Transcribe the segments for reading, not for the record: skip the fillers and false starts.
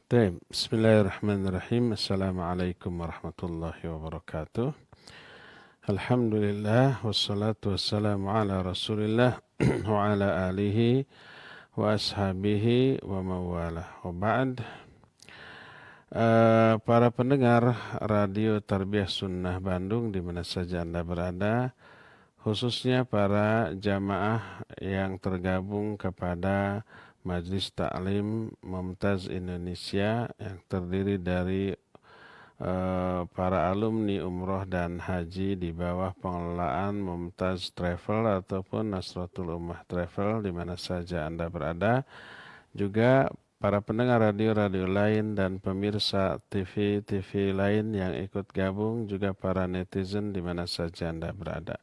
طيب بسم الله الرحمن الرحيم السلام عليكم ورحمة الله وبركاته الحمد لله والصلاة والسلام على رسول الله وعلى آله وأصحابه ومواlah وبعد. Para pendengar Radio Tarbiyah Sunnah Bandung di mana saja Anda berada, khususnya para jamaah yang tergabung kepada Majelis Ta'lim Mumtaz Indonesia yang terdiri dari para alumni umroh dan haji di bawah pengelolaan Mumtaz Travel ataupun Nasratul Ummah Travel di mana saja Anda berada, juga para pendengar radio-radio lain dan pemirsa TV-TV lain yang ikut gabung, juga para netizen di mana saja Anda berada.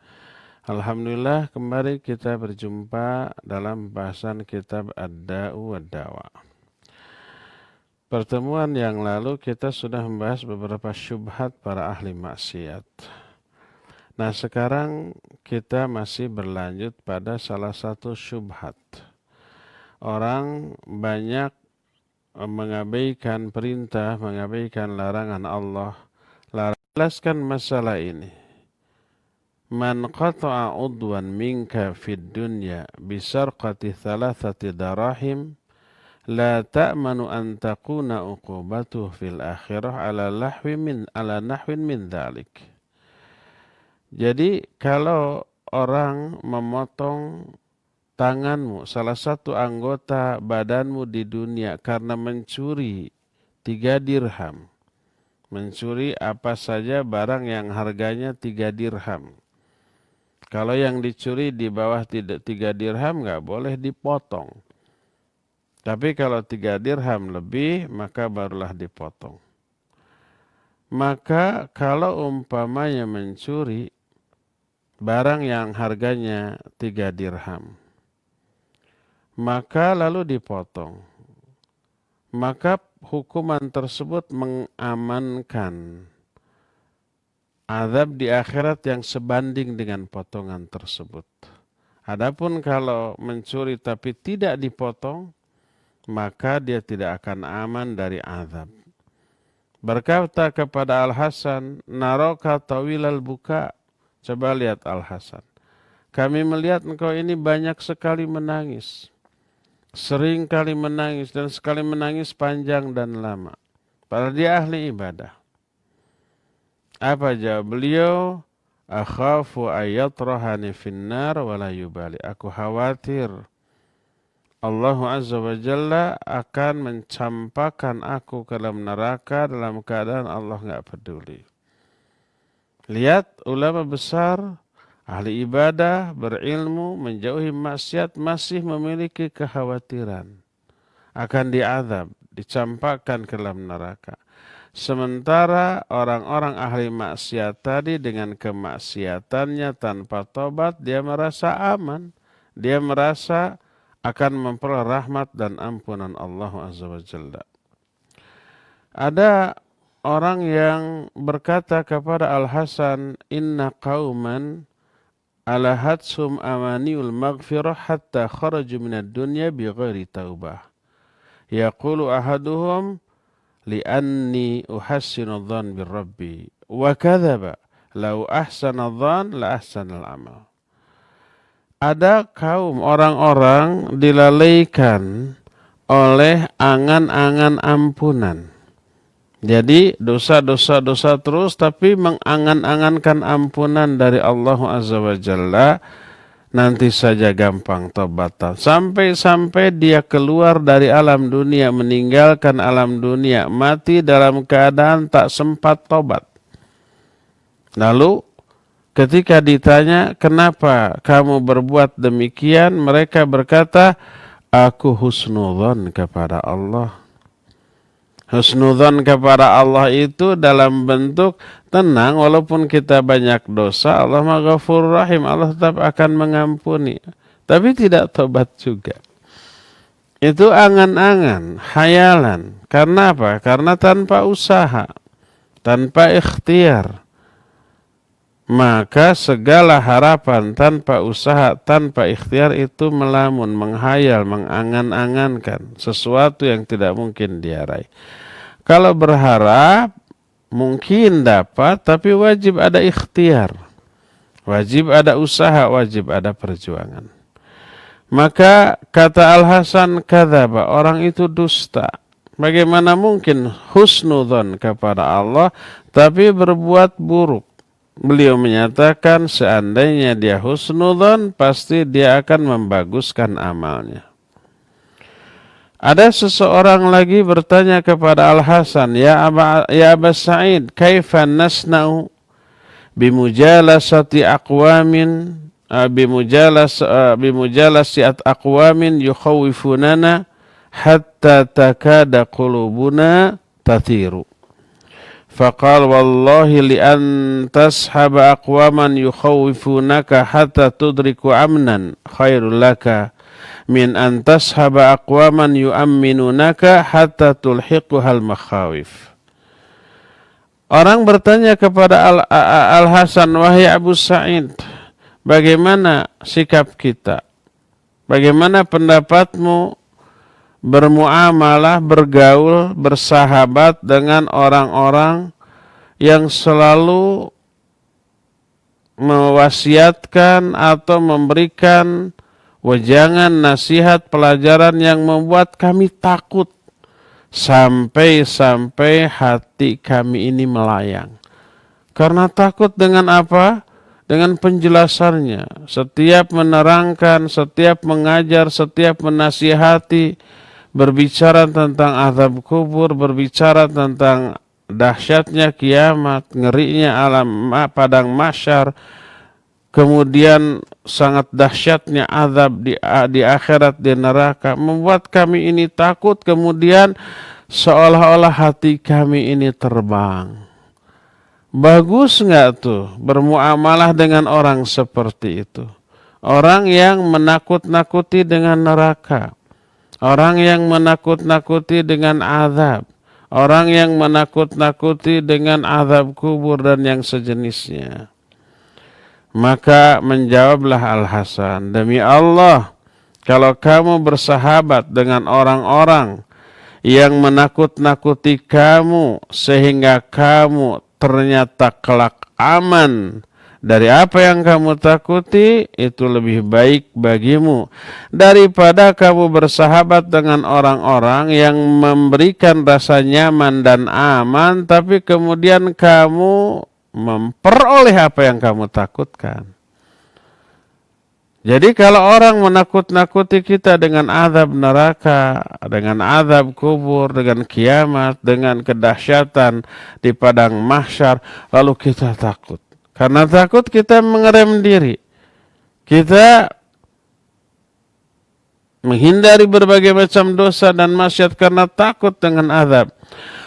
Alhamdulillah kembali kita berjumpa dalam bahasan kitab Ad-Da'u wad-Dawa. Pertemuan yang lalu kita sudah membahas beberapa syubhat para ahli maksiat. Nah sekarang kita masih berlanjut pada salah satu syubhat. Orang banyak mengabaikan perintah, mengabaikan larangan Allah. Jelaskan masalah ini. Man qata'a udwan minka fid dunya bisarqati thalathati darahim la ta'manu an takuna uqubatuh fil akhirah ala nahwin min dhalik. Jadi kalau orang memotong tanganmu, salah satu anggota badanmu di dunia karena mencuri 3 dirham. Mencuri apa saja barang yang harganya 3 dirham. Kalau yang dicuri di bawah 3 dirham nggak boleh dipotong. Tapi kalau 3 dirham lebih maka barulah dipotong. Maka kalau umpamanya mencuri barang yang harganya 3 dirham, maka lalu dipotong, maka hukuman tersebut mengamankan azab di akhirat yang sebanding dengan potongan tersebut. Adapun kalau mencuri tapi tidak dipotong, maka dia tidak akan aman dari azab. Berkata kepada Al-Hasan, "Naraka tawilal buka." Coba lihat Al-Hasan. Kami melihat engkau ini banyak sekali menangis. Sering kali menangis dan sekali menangis panjang dan lama. Padahal dia ahli ibadah. Apa jawab beliau? Akhafu ayatrahani finnar wala yubali. Aku khawatir Allah Azza wa Jalla akan mencampakkan aku ke dalam neraka dalam keadaan Allah enggak peduli. Lihat ulama besar, ahli ibadah, berilmu, menjauhi maksiat masih memiliki kekhawatiran akan diazab, dicampakkan ke dalam neraka. Sementara orang-orang ahli maksiat tadi dengan kemaksiatannya tanpa tobat, dia merasa aman. Dia merasa akan memperoleh rahmat dan ampunan Allah Azza wa Jalla. Ada orang yang berkata kepada Al-Hasan, "Inna qauman ala hadsum amaniul maghfirah hatta kharaju minad dunya bighairi taubah. Yaqulu ahaduhum li'anni uhassinu dhan birrabbi wa kadzaba law ahsana dhan la ahsanal amal." Ada kaum orang-orang dilalaikan oleh angan-angan ampunan. Jadi dosa-dosa terus tapi mengangan-angankan ampunan dari Allah Azza wa Jalla, nanti saja gampang tobatan. Sampai-sampai dia keluar dari alam dunia, meninggalkan alam dunia, mati dalam keadaan tak sempat tobat. Lalu ketika ditanya, kenapa kamu berbuat demikian? Mereka berkata, aku husnudzon kepada Allah. Husnudzon kepada Allah itu dalam bentuk tenang, walaupun kita banyak dosa, Allah Maghfurur Rahim, Allah tetap akan mengampuni. Tapi tidak tobat juga. Itu angan-angan, khayalan. Karena apa? Karena tanpa usaha, tanpa ikhtiar. maka segala harapan tanpa usaha, tanpa ikhtiar itu melamun, menghayal, mengangan-angankan sesuatu yang tidak mungkin diraih. Kalau berharap mungkin dapat, tapi wajib ada ikhtiar, wajib ada usaha, wajib ada perjuangan. Maka kata Al-Hasan, kadzaba, orang itu dusta. Bagaimana mungkin husnudzon kepada Allah tapi berbuat buruk? Beliau menyatakan seandainya dia husnudzon, pasti dia akan membaguskan amalnya. Ada seseorang lagi bertanya kepada Al-Hasan, ya Aba Sa'id, kaifa nasna'u bimujalasati aqwamin bimujalasiat aqwamin yukhawifunana hatta takada qulubuna tathiru. Faqal wallahi li an tashaba aqwaman yukhawifunaka hatta tudriku amnan khairul laka min an tashaba aqwaman yu'amminunaka hatta tulhiquhal makhawif. Orang bertanya kepada Al-Hasan, wahai Abu Sa'id, bagaimana sikap kita? Bagaimana pendapatmu bermuamalah, bergaul, bersahabat dengan orang-orang yang selalu mewasiatkan atau memberikan wejangan, nasihat, pelajaran yang membuat kami takut sampai-sampai hati kami ini melayang. Karena takut dengan apa? Dengan penjelasannya. Setiap menerangkan, setiap mengajar, setiap menasihati, berbicara tentang azab kubur, berbicara tentang dahsyatnya kiamat, ngerinya alam padang mahsyar, kemudian sangat dahsyatnya azab di akhirat, di neraka, membuat kami ini takut, kemudian seolah-olah hati kami ini terbang. Bagus nggak tuh bermuamalah dengan orang seperti itu? Orang yang menakut-nakuti dengan neraka, orang yang menakut-nakuti dengan azab, orang yang menakut-nakuti dengan azab kubur dan yang sejenisnya. Maka menjawablah Al-Hasan, demi Allah, kalau kamu bersahabat dengan orang-orang yang menakut-nakuti kamu sehingga kamu ternyata kelak aman dari apa yang kamu takuti, itu lebih baik bagimu daripada kamu bersahabat dengan orang-orang yang memberikan rasa nyaman dan aman, tapi kemudian kamu memperoleh apa yang kamu takutkan. Jadi kalau orang menakut-nakuti kita dengan azab neraka, dengan azab kubur, dengan kiamat, dengan kedahsyatan di padang mahsyar, lalu kita takut. Karena takut kita mengerem diri. Kita menghindari berbagai macam dosa dan maksiat karena takut dengan azab.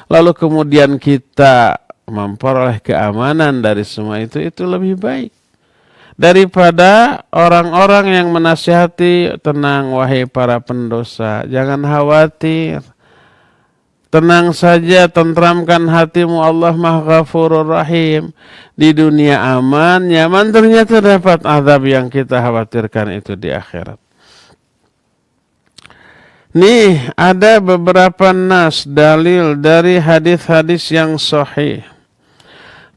Lalu kemudian kita memperoleh keamanan dari semua itu lebih baik daripada orang-orang yang menasihati, tenang wahai para pendosa, jangan khawatir, tenang saja, tentramkan hatimu, Allah Maha Ghafurur Rahim. Di dunia aman, nyaman, ternyata dapat azab yang kita khawatirkan itu di akhirat. Nih ada beberapa nas, dalil dari hadis-hadis yang sahih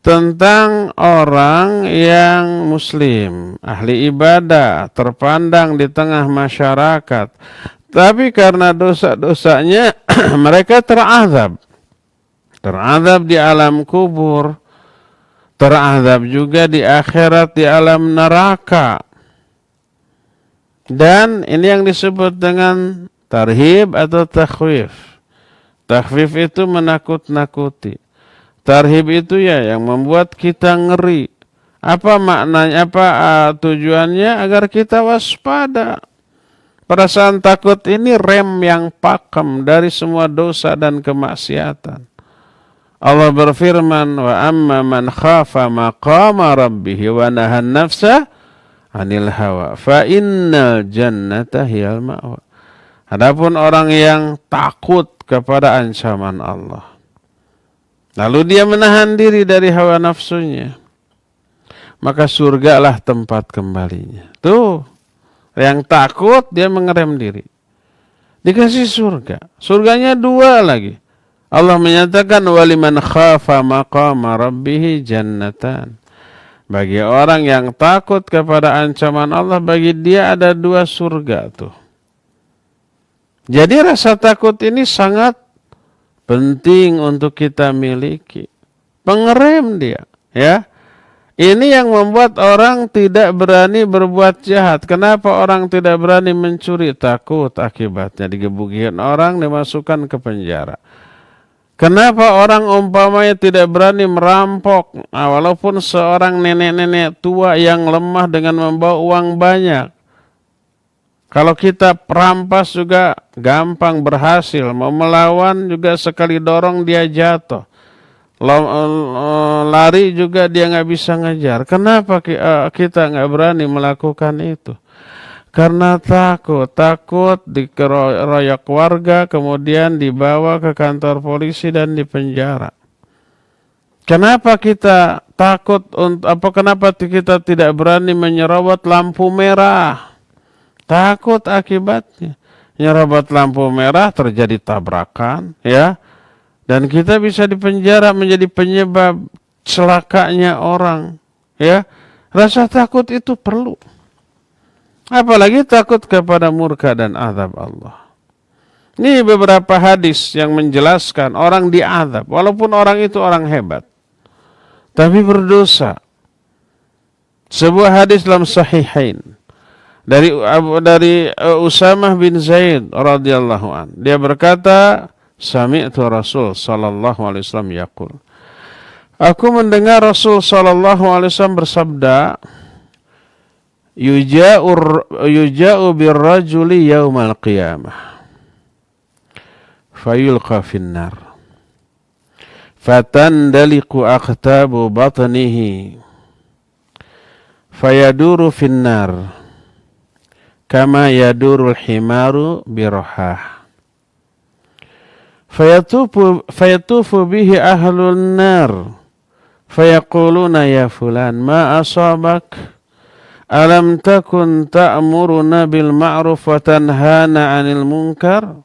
tentang orang yang muslim, ahli ibadah, terpandang di tengah masyarakat, tapi karena dosa-dosanya mereka terazab di alam kubur, terazab juga di akhirat, di alam neraka. Dan ini yang disebut dengan tarhib atau takhwif. Takhwif itu menakut-nakuti. Tarhib itu ya yang membuat kita ngeri. Apa maknanya, apa tujuannya? Agar kita waspada. Perasaan takut ini rem yang pakem dari semua dosa dan kemaksiatan. Allah berfirman, wa amma man khafa maqama rabbih wa nahan nafsa 'anil hawa fa innal jannata hiyal ma'wa. Adapun orang yang takut kepada ancaman Allah, lalu dia menahan diri dari hawa nafsunya, maka surgalah tempat kembalinya. Tuh, yang takut dia mengerem diri. Dikasih surga. Surganya 2 lagi. Allah menyatakan waliman khafa maqama rabbih jannatan. Bagi orang yang takut kepada ancaman Allah, bagi dia ada 2 surga tuh. Jadi rasa takut ini sangat penting untuk kita miliki. Pengerem dia, ya. Ini yang membuat orang tidak berani berbuat jahat. Kenapa orang tidak berani mencuri? Takut akibatnya digebukin orang, dimasukkan ke penjara. Kenapa orang umpamanya tidak berani merampok? Nah, walaupun seorang nenek-nenek tua yang lemah dengan membawa uang banyak. Kalau kita perampas juga gampang berhasil. Mau melawan juga sekali dorong dia jatuh. Lari juga dia nggak bisa ngejar. Kenapa kita nggak berani melakukan itu? Karena takut dikeroyok warga, kemudian dibawa ke kantor polisi dan dipenjara. Kenapa kita takut? Kenapa kita tidak berani menyerobot lampu merah? Takut akibatnya. Nyerobot lampu merah terjadi tabrakan, ya. Dan kita bisa dipenjara menjadi penyebab celakanya orang. Ya, rasa takut itu perlu. Apalagi takut kepada murka dan azab Allah. Ini beberapa hadis yang menjelaskan orang diazab. Walaupun orang itu orang hebat. Tapi berdosa. Sebuah hadis dalam Sahihain. Dari Usamah bin Zaid radhiyallahu an. Dia berkata, sami'tu Rasul sallallahu alaihi wasallam yaqul. Aku mendengar Rasul sallallahu alaihi wasallam bersabda, yuja'u birrajuli yaumal qiyamah fayulqa finnar fatandaliqu aqtabu batnihi fayaduru finnar kama yadurul himaru birahah fayatufu bihi ahlun nar fayaquluna ya fulan ma asabak alam takun ta'muruna bil ma'ruf wa tanhana 'anil munkar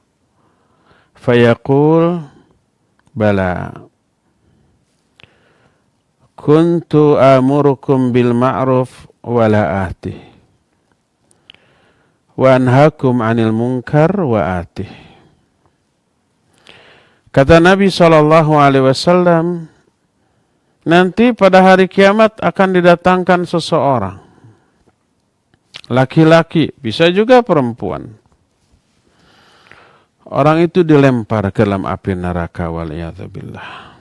fayaqul bala kuntu amurukum bil ma'ruf wa la atih wa anhakum 'anil munkar wa atih. Kata Nabi SAW, nanti pada hari kiamat akan didatangkan seseorang. Laki-laki, bisa juga perempuan. Orang itu dilempar ke dalam api neraka waliyadzubillah.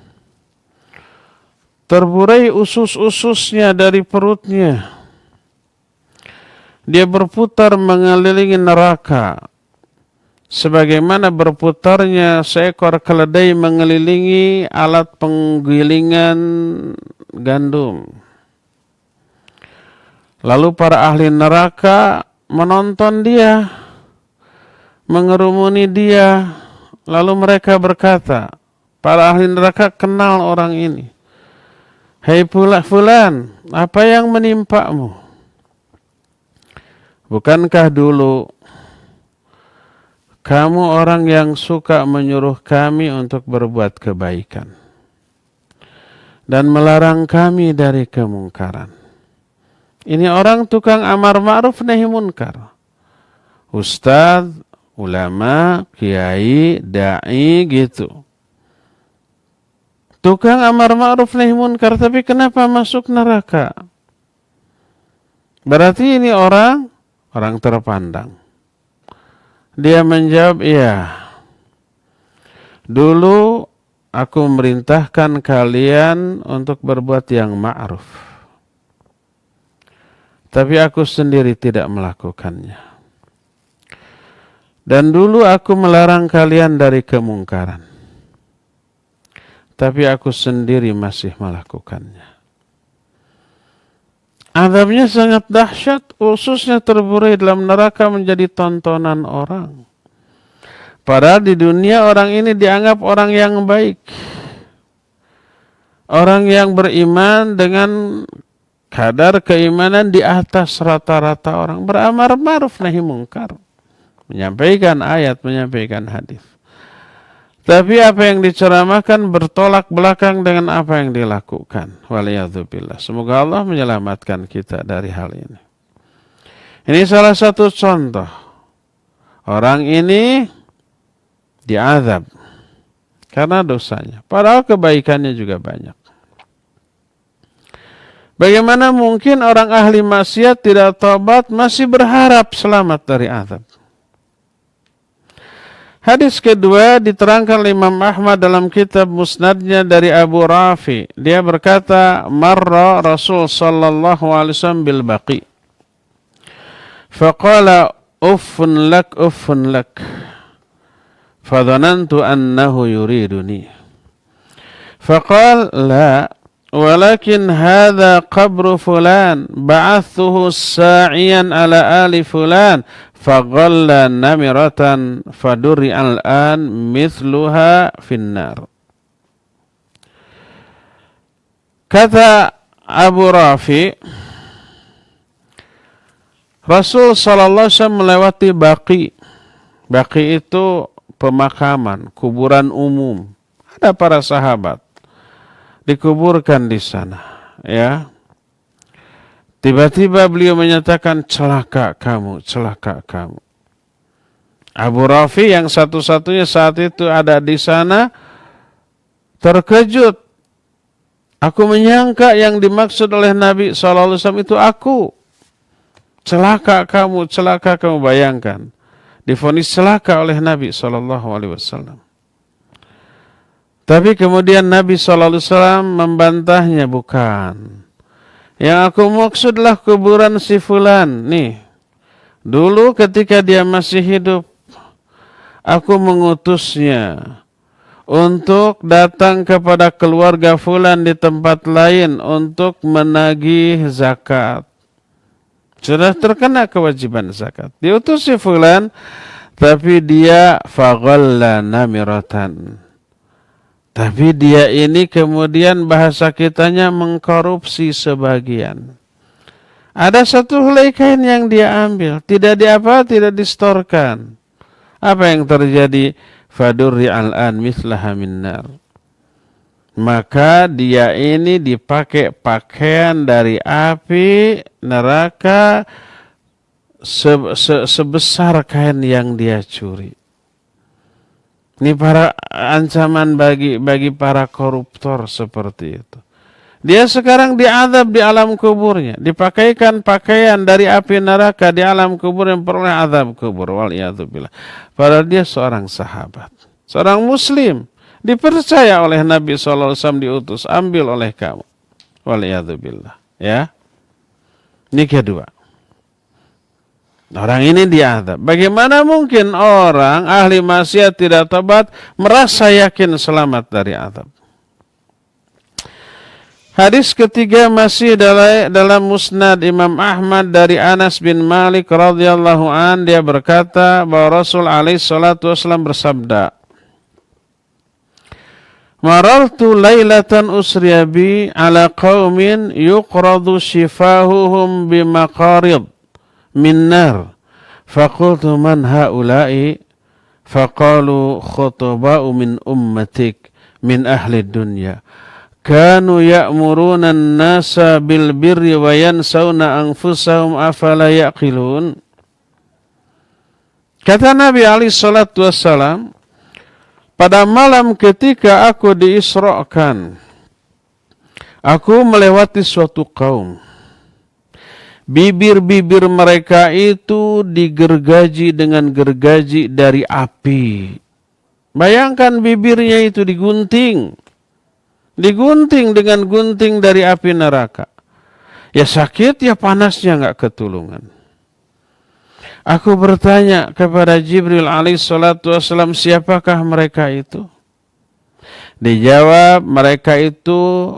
Terburai usus-ususnya dari perutnya. Dia berputar mengelilingi neraka. Sebagaimana berputarnya seekor keledai mengelilingi alat penggilingan gandum. Lalu para ahli neraka menonton dia, mengerumuni dia. Lalu mereka berkata, para ahli neraka kenal orang ini. Hei fulan, apa yang menimpamu? Bukankah dulu kamu orang yang suka menyuruh kami untuk berbuat kebaikan dan melarang kami dari kemungkaran? Ini orang tukang amar ma'ruf nahi munkar. Ustadz, ulama, kiai, da'i gitu. Tukang amar ma'ruf nahi munkar, tapi kenapa masuk neraka? Berarti ini orang terpandang. Dia menjawab, iya. Dulu aku memerintahkan kalian untuk berbuat yang ma'ruf. Tapi aku sendiri tidak melakukannya. Dan dulu aku melarang kalian dari kemungkaran. Tapi aku sendiri masih melakukannya. Azabnya sangat dahsyat, ususnya terburai dalam neraka menjadi tontonan orang. Padahal di dunia orang ini dianggap orang yang baik. Orang yang beriman dengan kadar keimanan di atas rata-rata orang, beramar ma'ruf nahi mungkar, menyampaikan ayat, menyampaikan hadis. Tapi apa yang diceramahkan bertolak belakang dengan apa yang dilakukan. Waliyadzubillah. Semoga Allah menyelamatkan kita dari hal ini. Ini salah satu contoh. Orang ini diazab karena dosanya. Padahal kebaikannya juga banyak. Bagaimana mungkin orang ahli maksiat tidak tobat masih berharap selamat dari azab? Hadis kedua diterangkan oleh Imam Ahmad dalam kitab Musnadnya dari Abu Rafi. Dia berkata, marra Rasul sallallahu alaihi wasallam bil baqi. Faqala uffun lak. Fadhanantu annahu yuriduni. Faqal la, walakin hadha qabru fulan ba'athuhu sa'iyan ala ali fulan. Faghalla namiratan faduri al-an mithluha finnar. Kata Abu Rafi, Rasul sallallahu alaihi wasallam melewati Baqi. Baqi itu pemakaman, kuburan umum. Ada para sahabat dikuburkan di sana, ya. Tiba-tiba beliau menyatakan, celaka kamu, celaka kamu. Abu Rafi yang satu-satunya saat itu ada di sana terkejut. Aku menyangka yang dimaksud oleh Nabi SAW itu aku. Celaka kamu, bayangkan. Divonis celaka oleh Nabi SAW. Tapi kemudian Nabi SAW membantahnya, bukan. Yang aku maksudlah kuburan si fulan. Nih, dulu ketika dia masih hidup, aku mengutusnya untuk datang kepada keluarga fulan di tempat lain untuk menagih zakat. Sudah terkena kewajiban zakat. Diutus si fulan, tapi dia faghalla namiratan. Tapi dia ini kemudian bahasa kitanya mengkorupsi sebagian. Ada satu helai kain yang dia ambil. Tidak distorkan. Apa yang terjadi? Fadurri al-an mislaha minnar. Maka dia ini dipakai pakaian dari api neraka sebesar kain yang dia curi. Ini para ancaman bagi para koruptor seperti itu. Dia sekarang diazab di alam kuburnya, dipakaikan pakaian dari api neraka di alam kubur yang peroleh azab kubur. Waliyadzubillah. Padahal dia seorang sahabat, seorang muslim, dipercaya oleh Nabi SAW, diutus, ambil oleh kamu. Waliyadzubillah. Ya. Ini kedua. Orang ini diazab. Bagaimana mungkin orang ahli maksiat tidak tobat merasa yakin selamat dari azab? Hadis ketiga masih dalam Musnad Imam Ahmad dari Anas bin Malik radhiyallahu an, dia berkata bahwa Rasul alaihi salatu wasallam bersabda, marartu lailatan usriya bi ala qaumin yuqradu shifahuhum bimaqarid min nar. Faqultu man haula'i? Faqalu khutba'u min ummatik min ahli dunya. Kanu ya'muruna an-nasa bil birri wa yansawna anfusahum afala yaqilun. Kata Nabi alaihi salatu wassalam, pada malam ketika aku diisrakan, aku melewati suatu kaum. Bibir-bibir mereka itu digergaji dengan gergaji dari api. Bayangkan bibirnya itu digunting. Digunting dengan gunting dari api neraka. Ya sakit, ya panasnya nggak ketulungan. Aku bertanya kepada Jibril alaihissalatu wassalam, siapakah mereka itu? Dijawab, mereka itu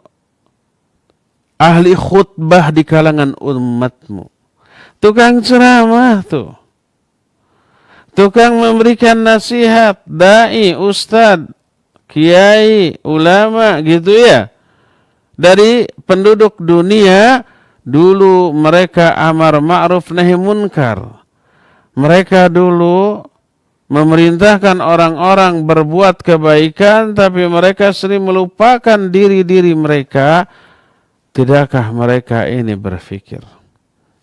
ahli khutbah di kalangan umatmu. Tukang ceramah tuh. Tukang memberikan nasihat, dai, ustad, kiai, ulama gitu ya. Dari penduduk dunia dulu mereka amar ma'ruf nahi munkar. Mereka dulu memerintahkan orang-orang berbuat kebaikan, tapi mereka sering melupakan diri-diri mereka. Tidakkah mereka ini berfikir?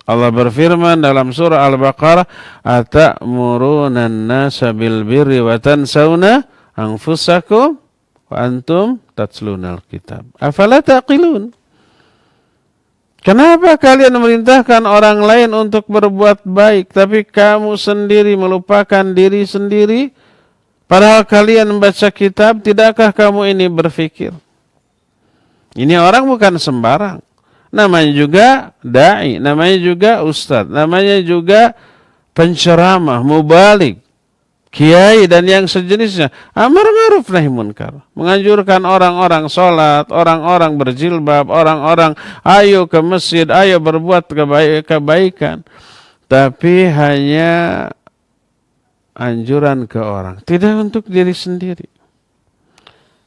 Allah berfirman dalam surah Al-Baqarah, "Atamuruna an-nasa bil birri wa tansawna anfusakum wa antum tatlunal kitab. Afala taqilun?" Kenapa kalian memerintahkan orang lain untuk berbuat baik, tapi kamu sendiri melupakan diri sendiri? Padahal kalian membaca kitab, tidakkah kamu ini berfikir? Ini orang bukan sembarang. Namanya juga da'i, namanya juga ustadz, namanya juga penceramah, mubalik, kiai dan yang sejenisnya. Amar ma'ruf nahi munkar, menganjurkan orang-orang sholat, orang-orang berjilbab, orang-orang ayo ke masjid, ayo berbuat kebaikan. Tapi hanya anjuran ke orang, tidak untuk diri sendiri.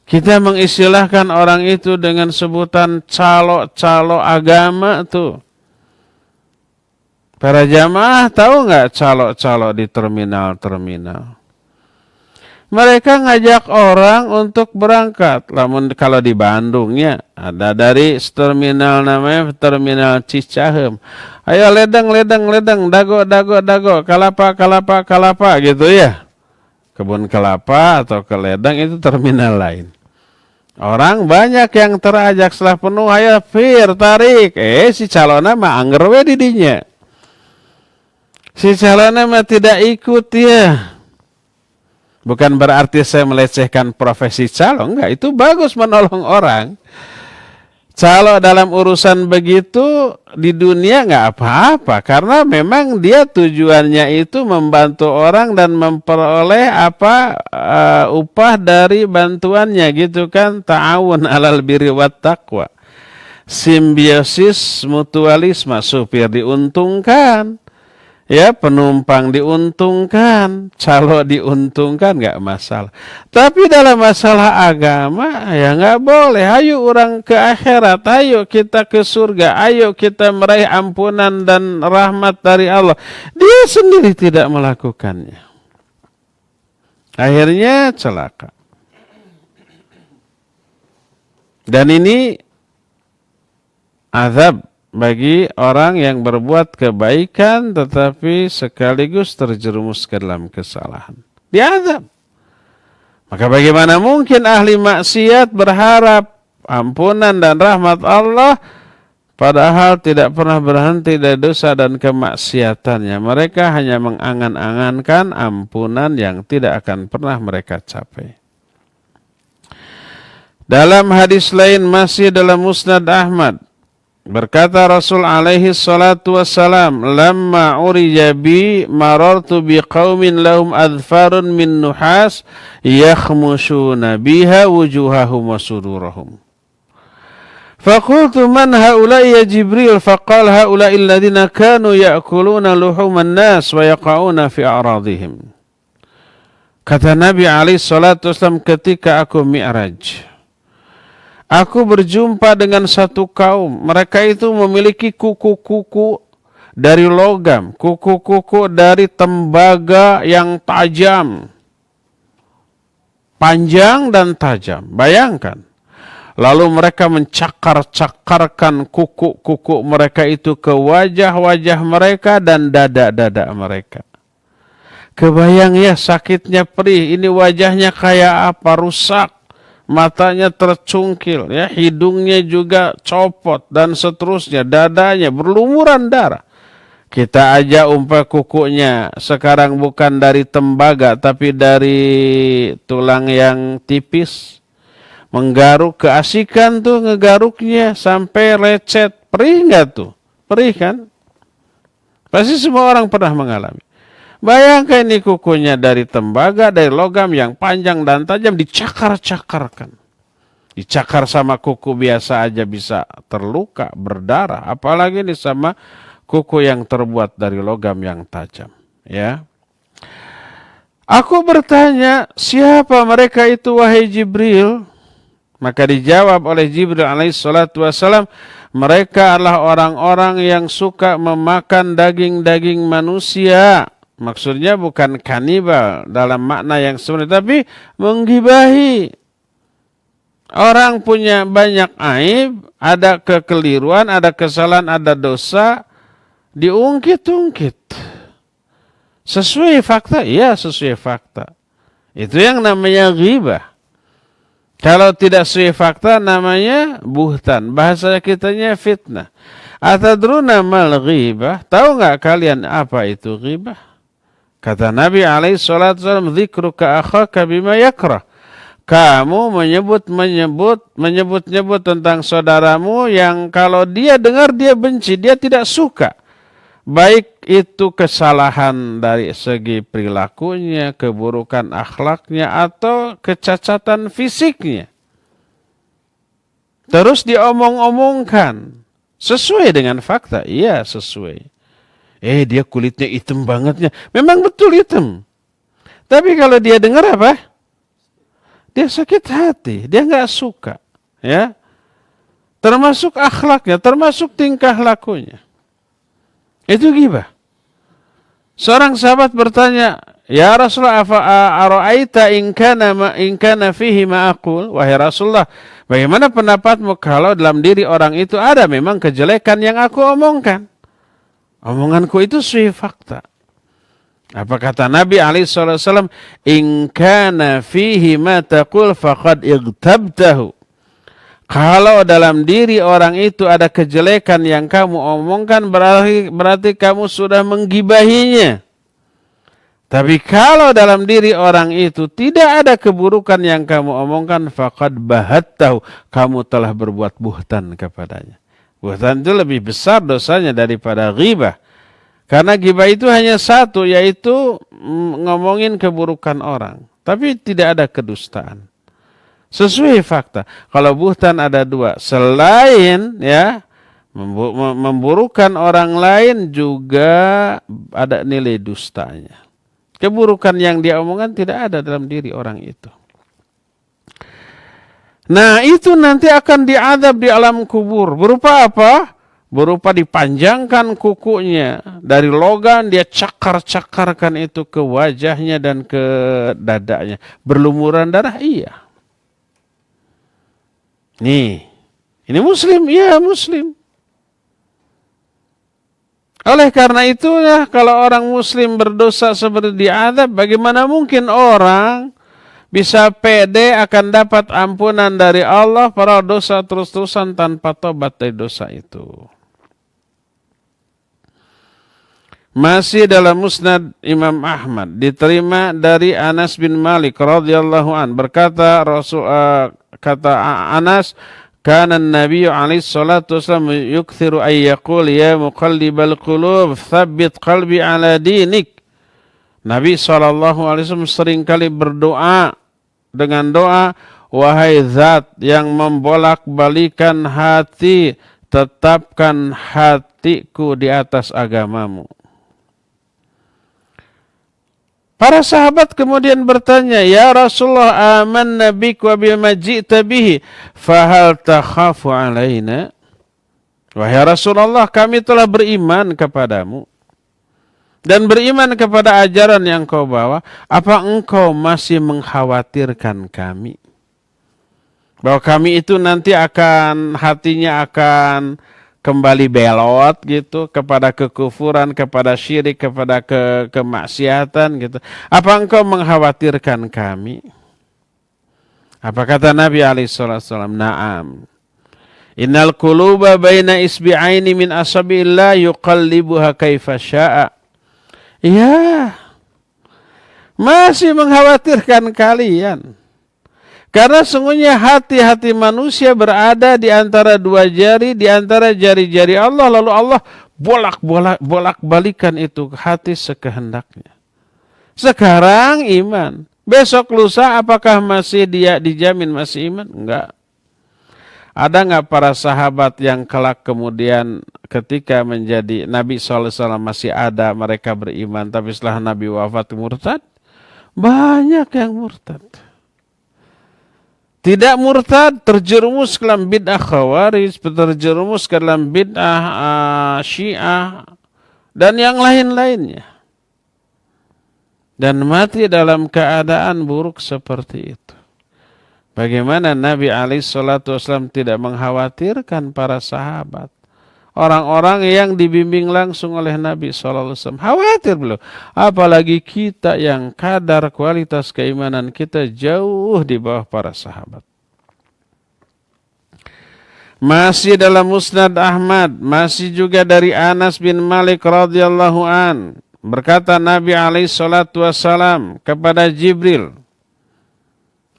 Kita mengistilahkan orang itu dengan sebutan calo-calo agama tuh. Para jamaah tahu nggak calo-calo di terminal-terminal? Mereka ngajak orang untuk berangkat. Namun kalau di Bandungnya ada dari terminal namanya Terminal Cicahem. Ayo ledeng, dago, kalapa gitu ya. Kebun kelapa atau ke ledeng itu terminal lain. Orang banyak yang terajak setelah penuh, ayo fir, tarik. Si calonnya mah angger we didinya. Si calonnya mah tidak ikut ya. Bukan berarti saya melecehkan profesi calo, enggak. Itu bagus menolong orang. Calo dalam urusan begitu di dunia enggak apa-apa. Karena memang dia tujuannya itu membantu orang dan memperoleh upah dari bantuannya gitu kan. Ta'awun alal birri wat taqwa. Simbiosis mutualisme, supir diuntungkan. Ya, penumpang diuntungkan, calo diuntungkan, nggak masalah. Tapi dalam masalah agama, ya nggak boleh. Ayo orang ke akhirat, ayo kita ke surga, ayo kita meraih ampunan dan rahmat dari Allah. Dia sendiri tidak melakukannya. Akhirnya celaka. Dan ini azab bagi orang yang berbuat kebaikan tetapi sekaligus terjerumus ke dalam kesalahan. Diazab. Maka bagaimana mungkin ahli maksiat berharap ampunan dan rahmat Allah padahal tidak pernah berhenti dari dosa dan kemaksiatannya. Mereka hanya mengangan-angankan ampunan yang tidak akan pernah mereka capai. Dalam hadis lain masih dalam Musnad Ahmad, berkata Rasul alaihi salatu wassalam, "Lamma urija bi marartu bi qaumin lahum adfarun min nuhas yakhmushuna biha wujuhahum wa sudurahum. Faqultu man haula'i ya Jibril? Faqala haula'i alladhina kanu ya'kuluna luhuman nas wa yaqa'una fi a'radihim." Kata Nabi alaihi salatu wassalam ketika aku mi'raj, aku berjumpa dengan satu kaum. Mereka itu memiliki kuku-kuku dari logam, kuku-kuku dari tembaga yang tajam, panjang dan tajam. Bayangkan. Lalu mereka mencakar-cakarkan kuku-kuku mereka itu ke wajah-wajah mereka dan dada-dada mereka. Kebayang ya sakitnya perih. Ini wajahnya kayak apa? Rusak. Matanya tercungkil, ya, hidungnya juga copot dan seterusnya, dadanya berlumuran darah. Kita aja umpah kukunya sekarang bukan dari tembaga tapi dari tulang yang tipis. Menggaruk, keasikan tuh ngegaruknya sampai lecet. Perih nggak tuh? Perih kan? Pasti semua orang pernah mengalami. Bayangkan ini kukunya dari tembaga, dari logam yang panjang dan tajam, dicakar-cakarkan. Dicakar sama kuku biasa aja bisa terluka, berdarah. Apalagi ini sama kuku yang terbuat dari logam yang tajam. Ya. Aku bertanya, siapa mereka itu wahai Jibril? Maka dijawab oleh Jibril alaihissalatu wassalam, mereka adalah orang-orang yang suka memakan daging-daging manusia. Maksudnya bukan kanibal dalam makna yang sebenarnya, tapi menggibahi. Orang punya banyak aib, ada kekeliruan, ada kesalahan, ada dosa, diungkit-ungkit. Sesuai fakta? Iya, sesuai fakta. Itu yang namanya ghibah. Kalau tidak sesuai fakta namanya buhtan. Bahasa kitanya fitnah. Atadruna mal ghibah? Tahu nggak kalian apa itu ghibah? Kata Nabi alaihi salatu wasallam, dzikruka akhaka bima yakrah. Kamu menyebut-nyebut tentang saudaramu yang kalau dia dengar dia benci, dia tidak suka. Baik itu kesalahan dari segi perilakunya, keburukan akhlaknya, atau kecacatan fisiknya. Terus diomong-omongkan. Sesuai dengan fakta? Iya, sesuai. Dia kulitnya hitam bangetnya. Memang betul hitam. Tapi kalau dia dengar apa? Dia sakit hati. Dia nggak suka. Ya, termasuk akhlaknya, termasuk tingkah lakunya. Itu ghibah. Seorang sahabat bertanya, "Ya Rasulullah, ara'aita in kana fihi ma aqul?" Wahai Rasulullah, bagaimana pendapatmu kalau dalam diri orang itu ada memang kejelekan yang aku omongkan? Omonganku itu sesuai fakta. Apa kata Nabi alaihi wasallam? "In kana fihi ma taqul faqad igtabtahu." Kalau dalam diri orang itu ada kejelekan yang kamu omongkan, berarti kamu sudah menggibahinya. Tapi kalau dalam diri orang itu tidak ada keburukan yang kamu omongkan, faqad bahattahu, kamu telah berbuat buhtan kepadanya. Buhtan itu lebih besar dosanya daripada ghibah. Karena ghibah itu hanya satu, yaitu ngomongin keburukan orang. Tapi tidak ada kedustaan. Sesuai fakta. Kalau buhtan ada dua. Selain ya memburukan orang lain, juga ada nilai dustanya. Keburukan yang dia omongkan tidak ada dalam diri orang itu. Nah, itu nanti akan diadab di alam kubur. Berupa apa? Berupa dipanjangkan kukunya. Dari logam dia cakar-cakarkan itu ke wajahnya dan ke dadanya. Berlumuran darah? Iya. Nih, ini muslim? Iya, muslim. Oleh karena itu ya, kalau orang muslim berdosa seperti diadab, bagaimana mungkin orang bisa pede akan dapat ampunan dari Allah para dosa terus-terusan tanpa tobat dari dosa itu. Masih dalam Musnad Imam Ahmad, diterima dari Anas bin Malik radhiyallahu an, berkata kata Anas, kana Nabi alaihi salatu wasallam yukthiru ay yaqul ya muqallibal qulub tsabbit qalbi ala dinik. Nabi sallallahu alaihi wasallam sering kali berdoa dengan doa, wahai zat yang membolak-balikan hati, tetapkan hatiku di atas agamamu. Para sahabat kemudian bertanya, ya Rasulullah, amanna bik wa bima ji'ta bihi, fahal takhafu alaina? Wahai Rasulullah, kami telah beriman kepadamu dan beriman kepada ajaran yang kau bawa. Apa engkau masih mengkhawatirkan kami? Bahwa kami itu nanti hatinya akan kembali belot gitu kepada kekufuran, kepada syirik, kepada kemaksiatan gitu. Apa engkau mengkhawatirkan kami? Apa kata Nabi alaihi wasallam? Naam. Innal quluba baina isbi'aini min asabiillah yuqallibuha kaifa syaa. Ya. Masih mengkhawatirkan kalian. Karena sungguhnya hati-hati manusia berada di antara dua jari, di antara jari-jari Allah, lalu Allah bolak-balikan itu hati sekehendaknya. Sekarang iman, besok lusa apakah masih dia dijamin masih iman? Enggak. Ada enggak para sahabat yang kelak kemudian ketika menjadi Nabi SAW masih ada, mereka beriman, tapi setelah Nabi wafat murtad? Banyak yang murtad. Tidak murtad, terjerumus ke dalam bid'ah Khawarij, terjerumus ke dalam bid'ah Syiah, dan yang lain-lainnya. Dan mati dalam keadaan buruk seperti itu. Bagaimana Nabi SAW tidak mengkhawatirkan para sahabat. Orang-orang yang dibimbing langsung oleh Nabi SAW. Khawatir belum? Apalagi kita yang kadar kualitas keimanan kita jauh di bawah para sahabat. Masih dalam Musnad Ahmad, masih juga dari Anas bin Malik radhiyallahu an. Berkata Nabi SAW kepada Jibril.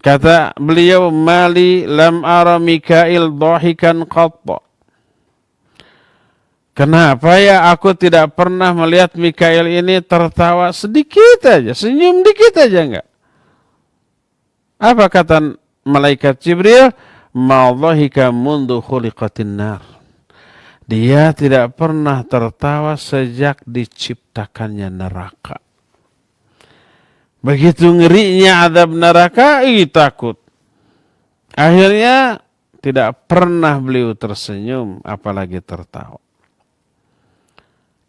Kata beliau, Mali lam ara Mikail dhahikan qatta. Kenapa ya aku tidak pernah melihat Mikail ini tertawa sedikit aja, senyum dikit aja enggak? Apa kata malaikat Jibril? Ma dhahika mundu khuliqatin nar. Dia tidak pernah tertawa sejak diciptakannya neraka. Begitu ngerinya azab neraka, takut. Akhirnya tidak pernah beliau tersenyum, apalagi tertawa.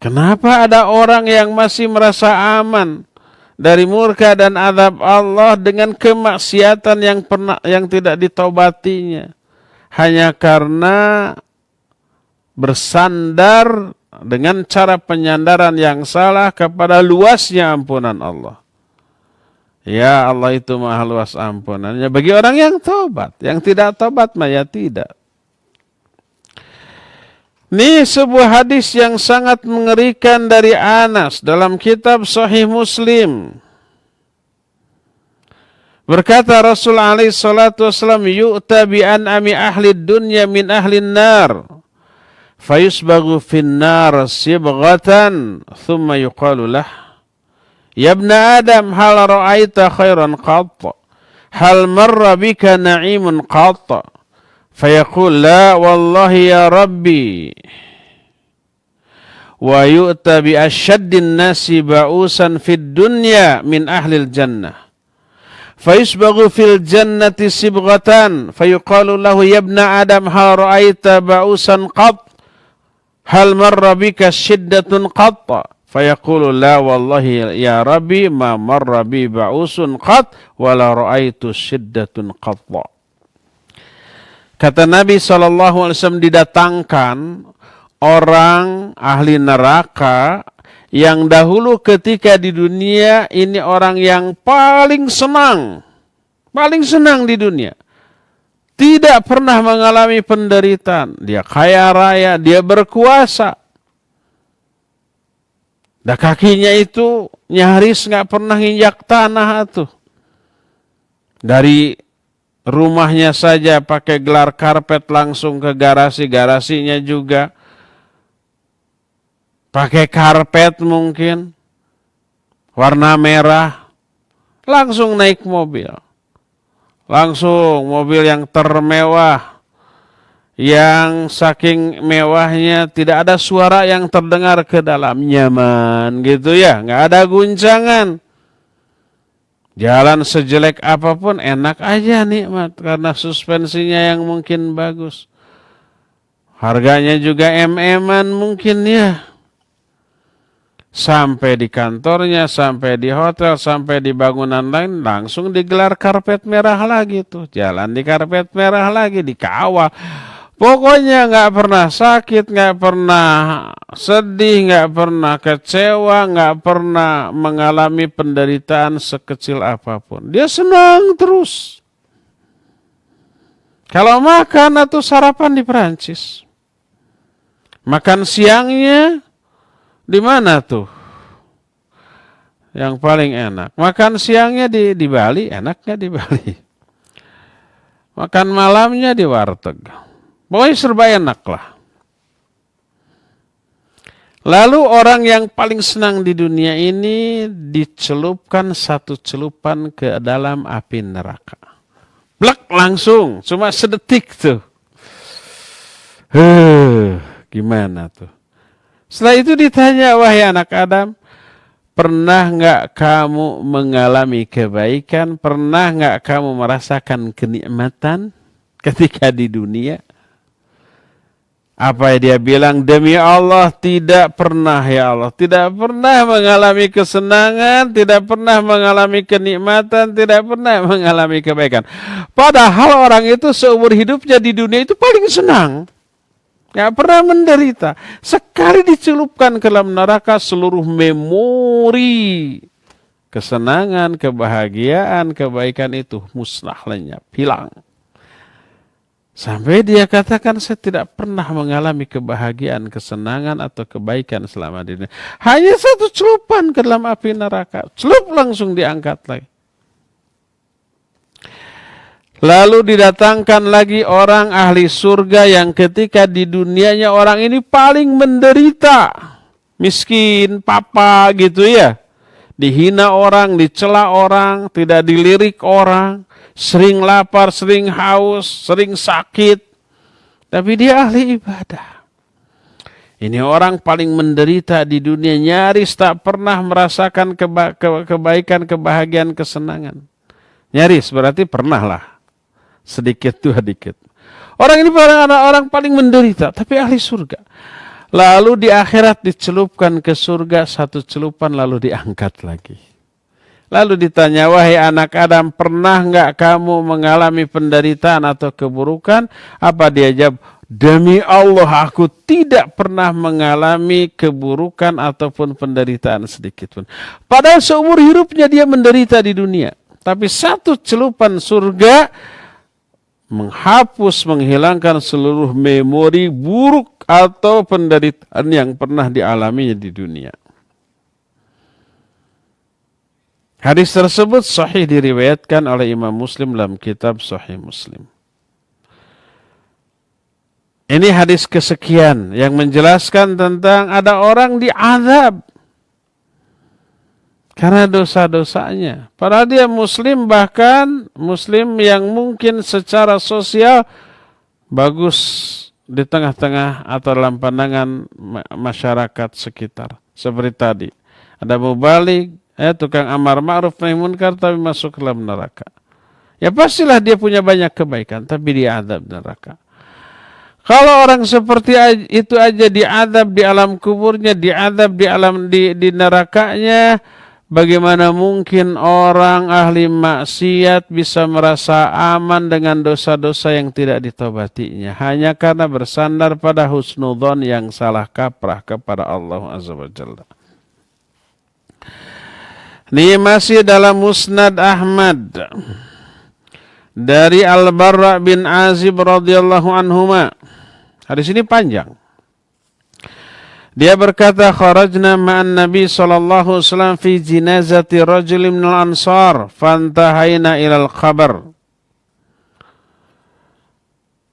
Kenapa ada orang yang masih merasa aman dari murka dan azab Allah dengan kemaksiatan yang tidak ditaubatinya? Hanya karena bersandar dengan cara penyandaran yang salah kepada luasnya ampunan Allah. Ya Allah itu maha luas ampunannya bagi orang yang taubat. Yang tidak taubat mah ya tidak. Ini sebuah hadis yang sangat mengerikan dari Anas dalam kitab Sahih Muslim. Berkata Rasul alaihi salatu wasallam, yu'ta bi an'ami ahli dunya min ahli nar. Fayusbagu fin nar sibghatan thumma yuqalu lah. Ya ibna Adam hal ra'aita khairan qatta? Hal marra bika na'imun qatta? Fayaqul la wallahi ya Rabbi. Wa yu'ta bi asyaddin nasi ba'usan fid dunya min ahlil jannah. Fayusbaghu fil jannati sibghatan. Fayuqalu lahu ya ibna Adam hal ra'aita ba'usan qat? Hal marra bika syiddatun qatta? Fayaqulu la wallahi ya Rabbi ma marra bi ba'usun qat wa la ra'aitu syiddatun qatta. Kata Nabi SAW, didatangkan orang ahli neraka yang dahulu ketika di dunia ini orang yang paling senang di dunia. Tidak pernah mengalami penderitaan. Dia kaya raya, dia berkuasa. Dan kakinya itu nyaris nggak pernah injak tanah tuh. Dari rumahnya saja pakai gelar karpet langsung ke garasinya juga pakai karpet mungkin warna merah, langsung naik mobil, langsung mobil yang termewah, yang saking mewahnya tidak ada suara yang terdengar ke dalam, nyaman gitu ya, nggak ada guncangan. Jalan sejelek apapun enak aja, nikmat karena suspensinya yang mungkin bagus. Harganya juga em-eman mungkin ya. Sampai di kantornya, sampai di hotel, sampai di bangunan lain langsung digelar karpet merah lagi tuh. Jalan di karpet merah lagi, dikawal. Pokoknya nggak pernah sakit, nggak pernah sedih, nggak pernah kecewa, nggak pernah mengalami penderitaan sekecil apapun. Dia senang terus. Kalau makan atau sarapan di Perancis, makan siangnya di mana tuh? Yang paling enak. Makan siangnya di Bali, enaknya di Bali. Makan malamnya di warteg. Pokoknya serba enak lah. Lalu orang yang paling senang di dunia ini dicelupkan satu celupan ke dalam api neraka. Blek langsung, cuma sedetik tuh. Gimana tuh? Setelah itu ditanya, wahai anak Adam, Pernah nggak kamu mengalami kebaikan? Pernah nggak kamu merasakan kenikmatan ketika di dunia? Apa dia bilang? Demi Allah tidak pernah ya Allah. Tidak pernah mengalami kesenangan, tidak pernah mengalami kenikmatan, tidak pernah mengalami kebaikan. Padahal orang itu seumur hidupnya di dunia itu paling senang. Nggak pernah menderita. Sekali dicelupkan ke dalam neraka, seluruh memori kesenangan, kebahagiaan, kebaikan itu musnah, lenyap, hilang. Sampai dia katakan, saya tidak pernah mengalami kebahagiaan, kesenangan, atau kebaikan selama di dunia. Hanya satu celupan ke dalam api neraka. Celup langsung diangkat lagi. Lalu didatangkan lagi orang ahli surga yang ketika di dunianya orang ini paling menderita. Miskin, papa gitu ya. Dihina orang, dicela orang, tidak dilirik orang. Sering lapar, sering haus, sering sakit. Tapi dia ahli ibadah. Ini orang paling menderita di dunia. Nyaris tak pernah merasakan kebaikan, kebahagiaan, kesenangan. Nyaris berarti pernah lah. Sedikit dua dikit. Orang ini orang paling menderita. Tapi ahli surga. Lalu di akhirat dicelupkan ke surga. Satu celupan lalu diangkat lagi. Lalu ditanya, wahai anak Adam, pernah nggak kamu mengalami penderitaan atau keburukan? Apa dia jawab? Demi Allah, aku tidak pernah mengalami keburukan ataupun penderitaan sedikit pun. Padahal seumur hidupnya dia menderita di dunia. Tapi satu celupan surga menghapus, menghilangkan seluruh memori buruk atau penderitaan yang pernah dialaminya di dunia. Hadis tersebut sahih diriwayatkan oleh Imam Muslim dalam kitab Sahih Muslim. Ini hadis kesekian yang menjelaskan tentang ada orang diazab karena dosa-dosanya. Padahal dia muslim, bahkan muslim yang mungkin secara sosial bagus di tengah-tengah atau dalam pandangan masyarakat sekitar. Seperti tadi, ada mubalik, tukang amar ma'ruf nahi munkar tapi masuk ke dalam neraka. Ya pastilah dia punya banyak kebaikan tapi diazab neraka. Kalau orang seperti itu aja diazab di alam kuburnya, diazab di nerakanya, bagaimana mungkin orang ahli maksiat bisa merasa aman dengan dosa-dosa yang tidak ditobatinya hanya karena bersandar pada husnudzon yang salah kaprah kepada Allah Azza wa Jalla. Ini masih dalam Musnad Ahmad dari Al-Barra bin Azib radhiyallahu anhuma. Hadis ini panjang. Dia berkata, kharajna ma'an Nabi sallallahu alaihi wasallam fi jinazati rajulin minal ansar fantahayna ilal khabar.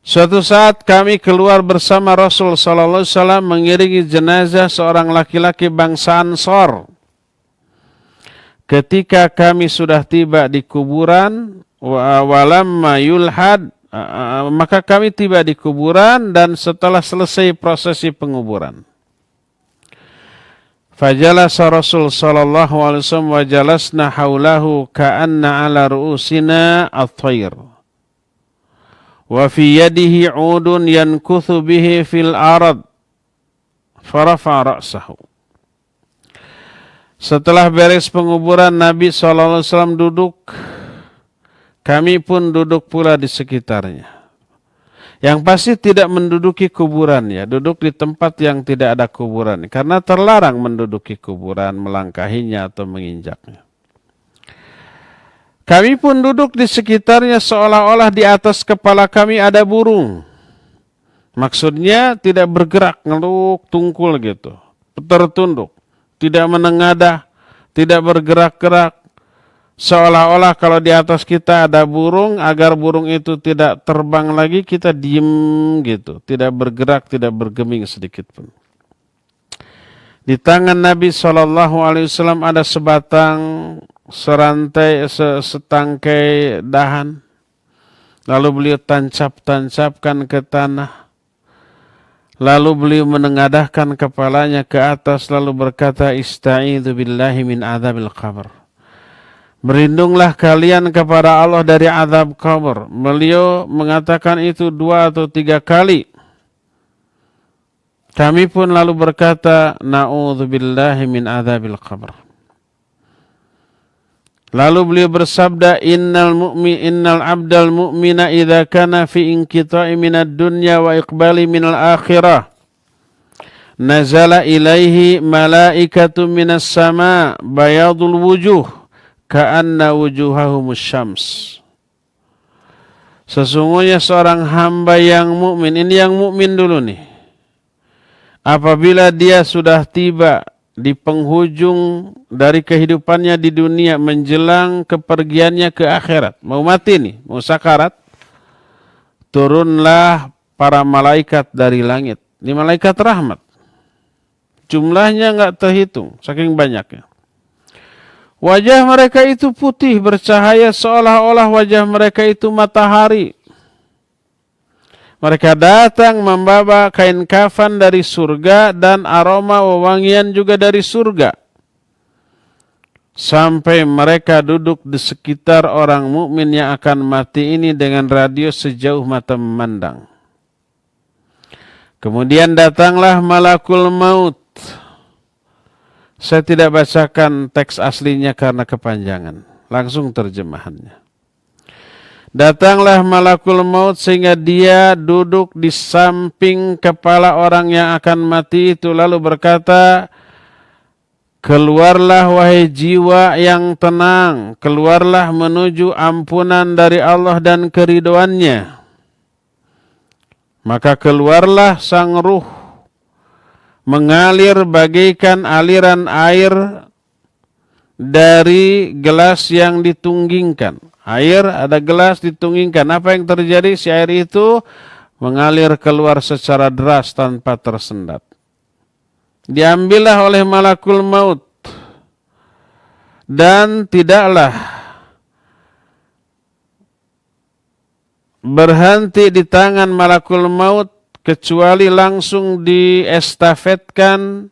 Suatu saat kami keluar bersama Rasul sallallahu alaihi wasallam mengiringi jenazah seorang laki-laki bangsa Ansar. Ketika kami sudah tiba di kuburan, walamma yulhad, maka kami tiba di kuburan dan setelah selesai prosesi penguburan. Fajalasa Rasul sallallahu alaihi wasallam wa jalasna haulahu ka'anna ala ru'usina at-tayr. Wa fi yadihi 'udun yankuthu bihi fil arad. Farafa ra'sahu. Setelah beres penguburan, Nabi SAW duduk. Kami pun duduk pula di sekitarnya. Yang pasti tidak menduduki kuburan ya. Duduk di tempat yang tidak ada kuburan. Karena terlarang menduduki kuburan, melangkahinya atau menginjaknya. Kami pun duduk di sekitarnya seolah-olah di atas kepala kami ada burung. Maksudnya tidak bergerak, ngeluk, tungkul gitu. Tertunduk. Tidak menengadah, tidak bergerak-gerak. Seolah-olah kalau di atas kita ada burung, agar burung itu tidak terbang lagi, kita diem gitu. Tidak bergerak, tidak bergeming sedikit pun. Di tangan Nabi SAW ada setangkai dahan. Lalu beliau tancap-tancapkan ke tanah. Lalu beliau menengadahkan kepalanya ke atas lalu berkata, Ista'idzu billahi min adzabil qabr. Berlindunglah kalian kepada Allah dari azab kubur. Beliau mengatakan itu 2 atau 3 kali. Kami pun lalu berkata, Na'udzubillahi min adzabil qabr. Lalu beliau bersabda, Innal abdal mu'mina idza kana fi inqita'i minad dunya wa iqbali minal akhirah. Nazala ilaihi malaikatu minas sama' bayadul wujuh ka'anna wujuhahumus syams. Sesungguhnya seorang hamba yang mukmin, ini yang mukmin dulu nih. Apabila dia sudah tiba di penghujung dari kehidupannya di dunia menjelang kepergiannya ke akhirat, mau mati nih, mau sakarat, turunlah para malaikat dari langit. Ini malaikat rahmat. Jumlahnya enggak terhitung, saking banyaknya. Wajah mereka itu putih bercahaya seolah-olah wajah mereka itu matahari. Mereka datang membawa kain kafan dari surga dan aroma wewangian juga dari surga. Sampai mereka duduk di sekitar orang mukmin yang akan mati ini dengan radius sejauh mata memandang. Kemudian datanglah malakul maut. Saya tidak bacakan teks aslinya karena kepanjangan. Langsung terjemahannya. Datanglah malakul maut sehingga dia duduk di samping kepala orang yang akan mati itu. Lalu berkata, keluarlah wahai jiwa yang tenang. Keluarlah menuju ampunan dari Allah dan keridhoannya. Maka keluarlah sang ruh. Mengalir bagaikan aliran air dari gelas yang ditunggingkan. Air ada gelas ditunggingkan. Apa yang terjadi? Si air itu mengalir keluar secara deras tanpa tersendat. Diambillah oleh malakul maut. Dan tidaklah berhenti di tangan malakul maut kecuali langsung diestafetkan,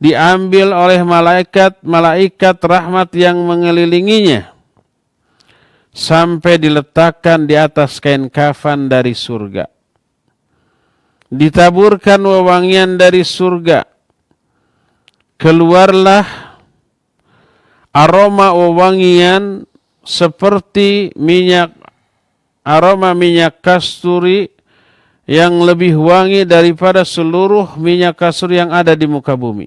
diambil oleh malaikat rahmat yang mengelilinginya. Sampai diletakkan di atas kain kafan dari surga. Ditaburkan wewangian dari surga. Keluarlah aroma wewangian seperti aroma minyak kasturi yang lebih wangi daripada seluruh minyak kasturi yang ada di muka bumi.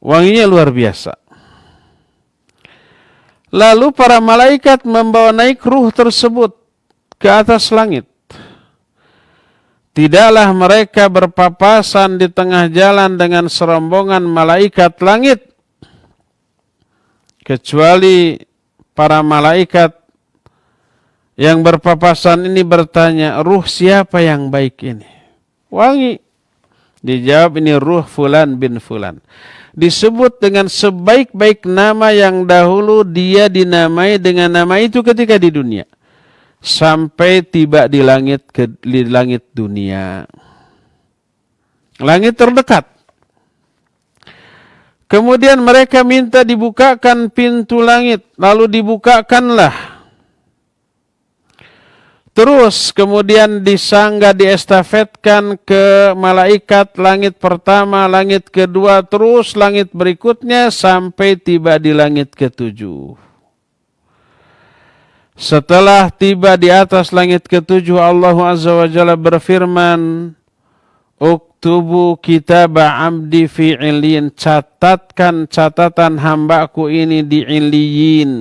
Wanginya luar biasa. Lalu para malaikat membawa naik ruh tersebut ke atas langit. Tidaklah mereka berpapasan di tengah jalan dengan serombongan malaikat langit. Kecuali para malaikat yang berpapasan ini bertanya, ruh siapa yang baik ini? Wangi. Dijawab, ini ruh fulan bin fulan. Disebut dengan sebaik-baik nama yang dahulu dia dinamai dengan nama itu ketika di dunia. Sampai tiba di langit dunia. Langit terdekat. Kemudian mereka minta dibukakan pintu langit. Lalu dibukakanlah. Terus kemudian disangga diestafetkan ke malaikat langit pertama, langit kedua, terus langit berikutnya sampai tiba di langit ketujuh. Setelah tiba di atas langit ketujuh, Allah Azza wa Jalla berfirman, Uktubu kitaba abdi fi illiyin, catatkan catatan hambaku ini di illiyin.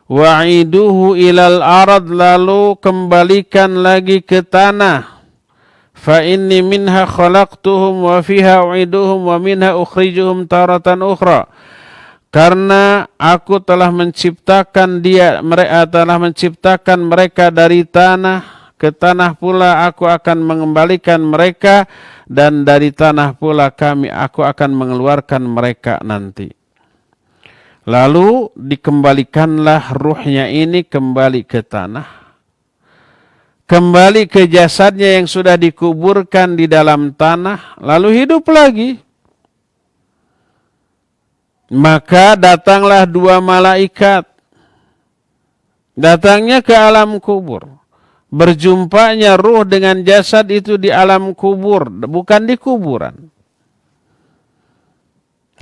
Wa'iduhu ilal arad, lalu kembalikan lagi ke tanah. Fa inni minha khalaqtuhum wa fiha u'iduhum wa minha ukhrijuhum taratan ukhra. Karena aku telah menciptakan mereka dari tanah, ke tanah pula aku akan mengembalikan mereka, dan dari tanah pula aku akan mengeluarkan mereka nanti. Lalu dikembalikanlah ruhnya ini kembali ke tanah. kembali ke jasadnya yang sudah dikuburkan di dalam tanah, lalu hidup lagi. Maka datanglah dua malaikat. Datangnya ke alam kubur. Berjumpanya ruh dengan jasad itu di alam kubur, bukan di kuburan.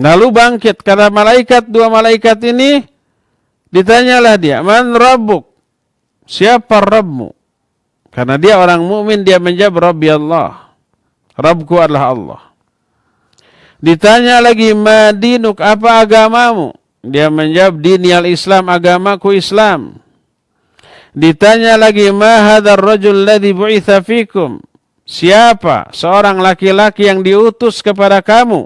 Lalu bangkit, kata malaikat, dua malaikat ini, ditanyalah dia, man rabbuk? Siapa Rabbmu? Karena dia orang mukmin, dia menjawab, Rabbi Allah. Rabbku adalah Allah. Ditanya lagi, ma dinuk, apa agamamu? Dia menjawab, diniyal Islam, agamaku Islam. Ditanya lagi, ma hadzal rajul ladzi bu'itsa fikum? Siapa seorang laki-laki yang diutus kepada kamu?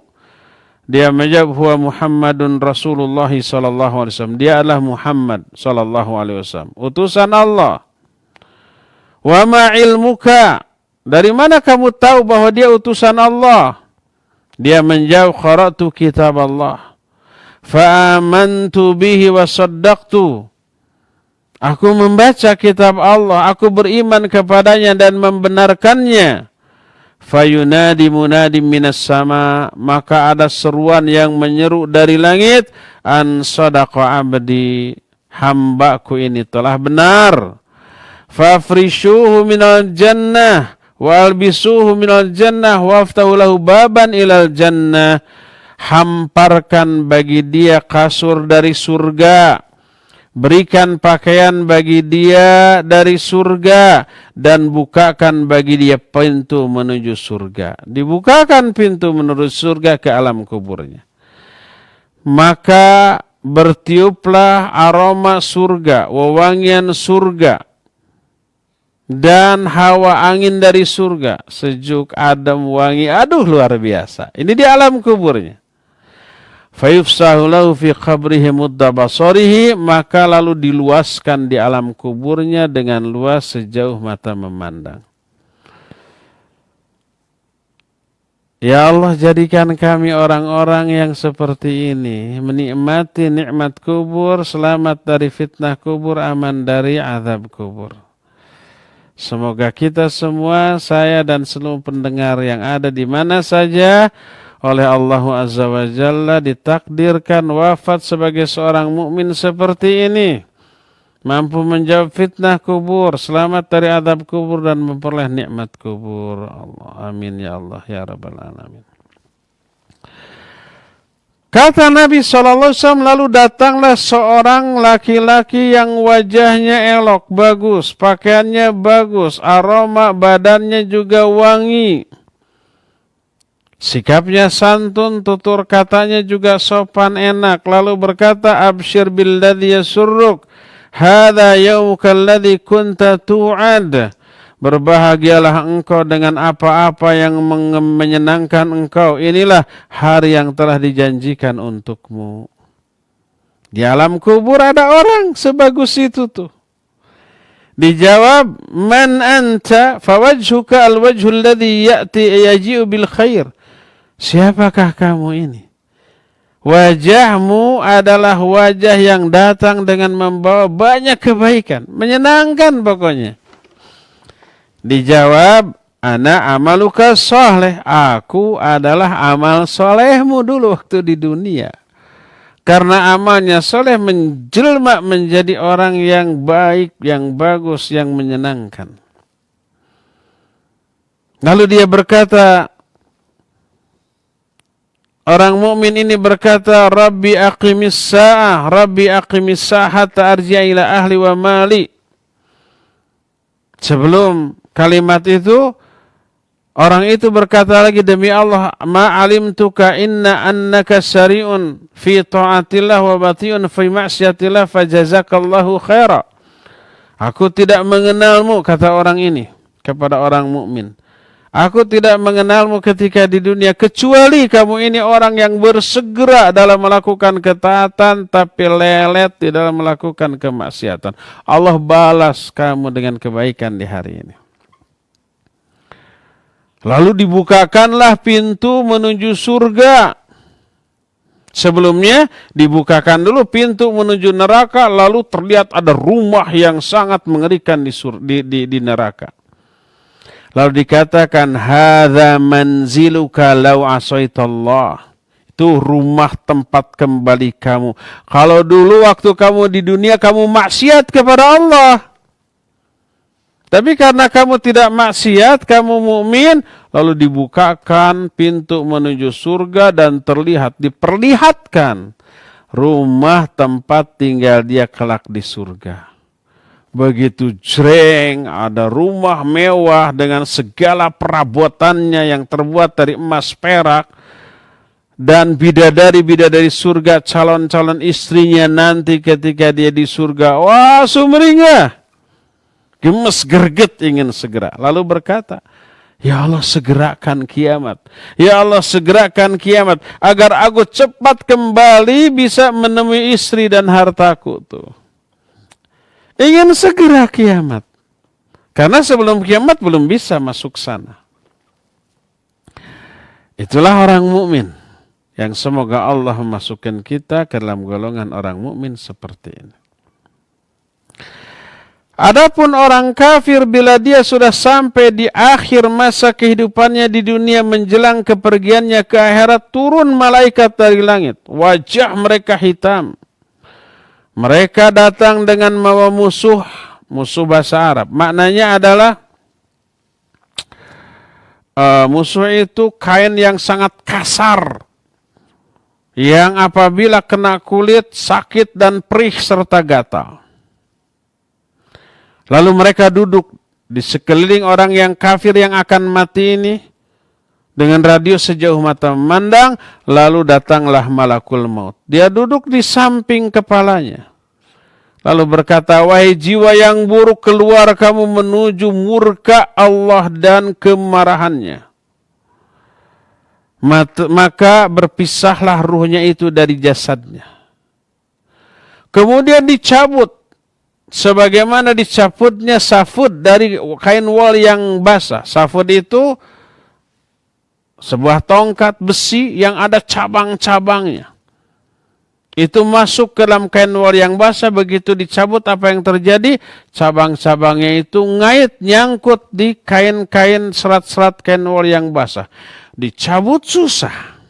Dia menjawab, huwa Muhammadun Rasulullah sallallahu alaihi wasallam. Dia adalah Muhammad sallallahu alaihi wasallam, utusan Allah. Wa ma ilmuka? Dari mana kamu tahu bahwa dia utusan Allah? Dia menjawab, qara'tu kitab Allah fa amantu bihi wa saddaqtu. Aku membaca kitab Allah, aku beriman kepadanya dan membenarkannya. Fayunadi munadi minas sama, maka ada seruan yang menyeru dari langit, an sadaqa abdi, hambaku ini telah benar. Fafrishuhu minal jannah wa albisuhu minal jannah wa aftahu lahu baban ilal jannah. Hamparkan bagi dia kasur dari surga, berikan pakaian bagi dia dari surga, dan bukakan bagi dia pintu menuju surga. Dibukakan pintu menuju surga ke alam kuburnya. Maka bertiuplah aroma surga, wewangian surga, dan hawa angin dari surga. Sejuk, adem, wangi. Aduh, luar biasa. Ini di alam kuburnya. Fayufsahu lahu fi qabrihi mudda basarihi, maka lalu diluaskan di alam kuburnya dengan luas sejauh mata memandang. Ya Allah, jadikan kami orang-orang yang seperti ini, menikmati nikmat kubur, selamat dari fitnah kubur, aman dari azab kubur. Semoga kita semua, saya dan seluruh pendengar yang ada di mana saja, oleh Allah Azza wa Jalla ditakdirkan wafat sebagai seorang mukmin seperti ini, mampu menjawab fitnah kubur, selamat dari azab kubur, dan memperoleh nikmat kubur. Allah, amin ya Allah ya rabbal alamin. Kata Nabi SAW, lalu datanglah seorang laki-laki yang wajahnya elok, bagus, pakaiannya bagus, aroma badannya juga wangi. Sikapnya santun, tutur katanya juga sopan enak. Lalu berkata, absyir billadhi yasurruk, hadha yawmuka alladhi kunta tu'ad. Berbahagialah engkau dengan apa-apa yang menyenangkan engkau. Inilah hari yang telah dijanjikan untukmu. Di alam kubur ada orang sebagus itu tuh. Dijawab, man anta fawajhuka alwajhu alladhi yaji'u bil khair. Siapakah kamu ini? Wajahmu adalah wajah yang datang dengan membawa banyak kebaikan. Menyenangkan pokoknya. Dijawab, ana amaluka soleh. Aku adalah amal solehmu dulu waktu di dunia. Karena amalnya soleh menjelma menjadi orang yang baik, yang bagus, yang menyenangkan. Lalu dia berkata, orang mukmin ini berkata, Rabbi aqimis sa'ah, Rabbi aqimis sa'ah hatta arji'a ila ahli wa mali. Sebelum kalimat itu, orang itu berkata lagi, demi Allah, ma alimtuka inna annaka syari'un fi ta'atillah wa bati'un fi ma'syatillah fajazakallahu khaira. Aku tidak mengenalmu, kata orang ini kepada orang mukmin. Aku tidak mengenalmu ketika di dunia, kecuali kamu ini orang yang bersegera dalam melakukan ketaatan, tapi lelet di dalam melakukan kemaksiatan. Allah balas kamu dengan kebaikan di hari ini. Lalu dibukakanlah pintu menuju surga. Sebelumnya dibukakan dulu pintu menuju neraka, lalu terlihat ada rumah yang sangat mengerikan di neraka. Lalu dikatakan, hadza manziluka law asaitallah. Itu rumah tempat kembali kamu. Kalau dulu waktu kamu di dunia kamu maksiat kepada Allah. Tapi karena kamu tidak maksiat, kamu mukmin, lalu dibukakan pintu menuju surga dan diperlihatkan rumah tempat tinggal dia kelak di surga. Begitu jreng, ada rumah mewah dengan segala perabotannya yang terbuat dari emas perak. Dan bidadari-bidadari surga, calon-calon istrinya nanti ketika dia di surga, wah sumringah, gemes gerget ingin segera. Lalu berkata, ya Allah segerakan kiamat. Ya Allah segerakan kiamat. Agar aku cepat kembali bisa menemui istri dan hartaku. Tuh. Ingin segera kiamat. Karena sebelum kiamat belum bisa masuk sana. Itulah orang mukmin. Yang semoga Allah memasukkan kita ke dalam golongan orang mukmin seperti ini. Adapun orang kafir bila dia sudah sampai di akhir masa kehidupannya di dunia menjelang kepergiannya ke akhirat, turun malaikat dari langit. Wajah mereka hitam. Mereka datang dengan membawa musuh bahasa Arab. Maknanya adalah musuh itu kain yang sangat kasar. Yang apabila kena kulit sakit dan perih serta gatal. Lalu mereka duduk di sekeliling orang yang kafir yang akan mati ini. Dengan radius sejauh mata memandang. Lalu datanglah malakul maut. Dia duduk di samping kepalanya. Lalu berkata, wahai jiwa yang buruk, keluar kamu menuju murka Allah dan kemarahannya. Maka berpisahlah ruhnya itu dari jasadnya. Kemudian dicabut. Sebagaimana dicabutnya safud dari kain wol yang basah. Safud itu sebuah tongkat besi yang ada cabang-cabangnya. Itu masuk ke dalam kain wol yang basah. Begitu dicabut apa yang terjadi? Cabang-cabangnya itu ngait nyangkut di kain-kain serat-serat kain wol yang basah. Dicabut susah.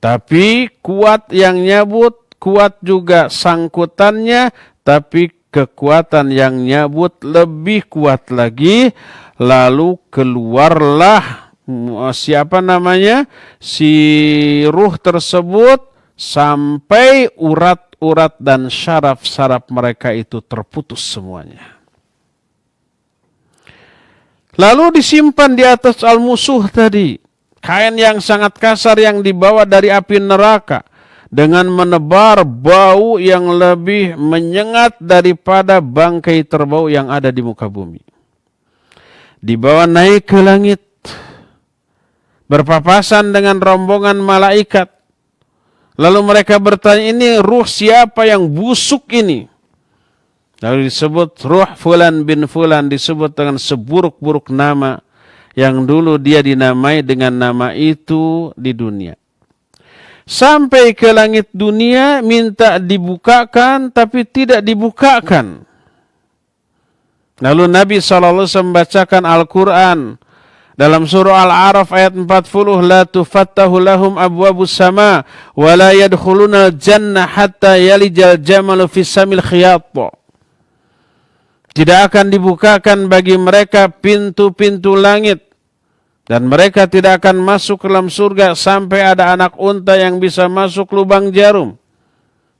Tapi kuat yang nyabut, kuat juga sangkutannya, tapi kekuatan yang nyabut lebih kuat lagi. Lalu keluarlah si ruh tersebut sampai urat-urat dan syaraf-syaraf mereka itu terputus semuanya. Lalu disimpan di atas al-musuh tadi. Kain yang sangat kasar yang dibawa dari api neraka. Dengan menebar bau yang lebih menyengat daripada bangkai terbau yang ada di muka bumi. Dibawa naik ke langit. Berpapasan dengan rombongan malaikat. Lalu mereka bertanya, ini ruh siapa yang busuk ini? Lalu disebut ruh fulan bin fulan, disebut dengan seburuk-buruk nama yang dulu dia dinamai dengan nama itu di dunia. Sampai ke langit dunia minta dibukakan tapi tidak dibukakan. Lalu Nabi SAW membacakan Al-Quran dalam surah Al-A'raf ayat 40, la tufattahu lahum abwabus sama wa la yadkhuluna al-jannah hatta yalijal jamalu fis samil khiyat. Tidak akan dibukakan bagi mereka pintu-pintu langit. Dan mereka tidak akan masuk ke dalam surga sampai ada anak unta yang bisa masuk lubang jarum.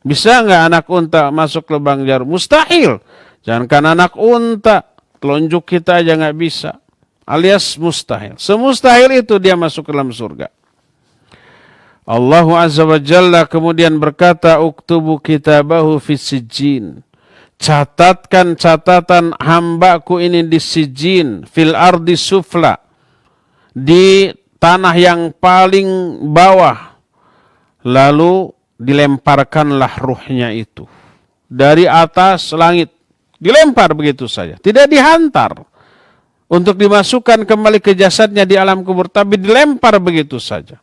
Bisa nggak anak unta masuk lubang jarum? Mustahil. Jangankan anak unta, telunjuk kita aja nggak bisa. Alias mustahil. Semustahil itu dia masuk ke dalam surga. Allah Azza wa Jalla kemudian berkata, uktubu kitabahu fis sijjin. Catatkan catatan hambaku ini di sijin, fil ardi sufla, di tanah yang paling bawah. Lalu dilemparkanlah ruhnya itu dari atas langit, dilempar begitu saja, tidak dihantar untuk dimasukkan kembali ke jasadnya di alam kubur, tapi dilempar begitu saja.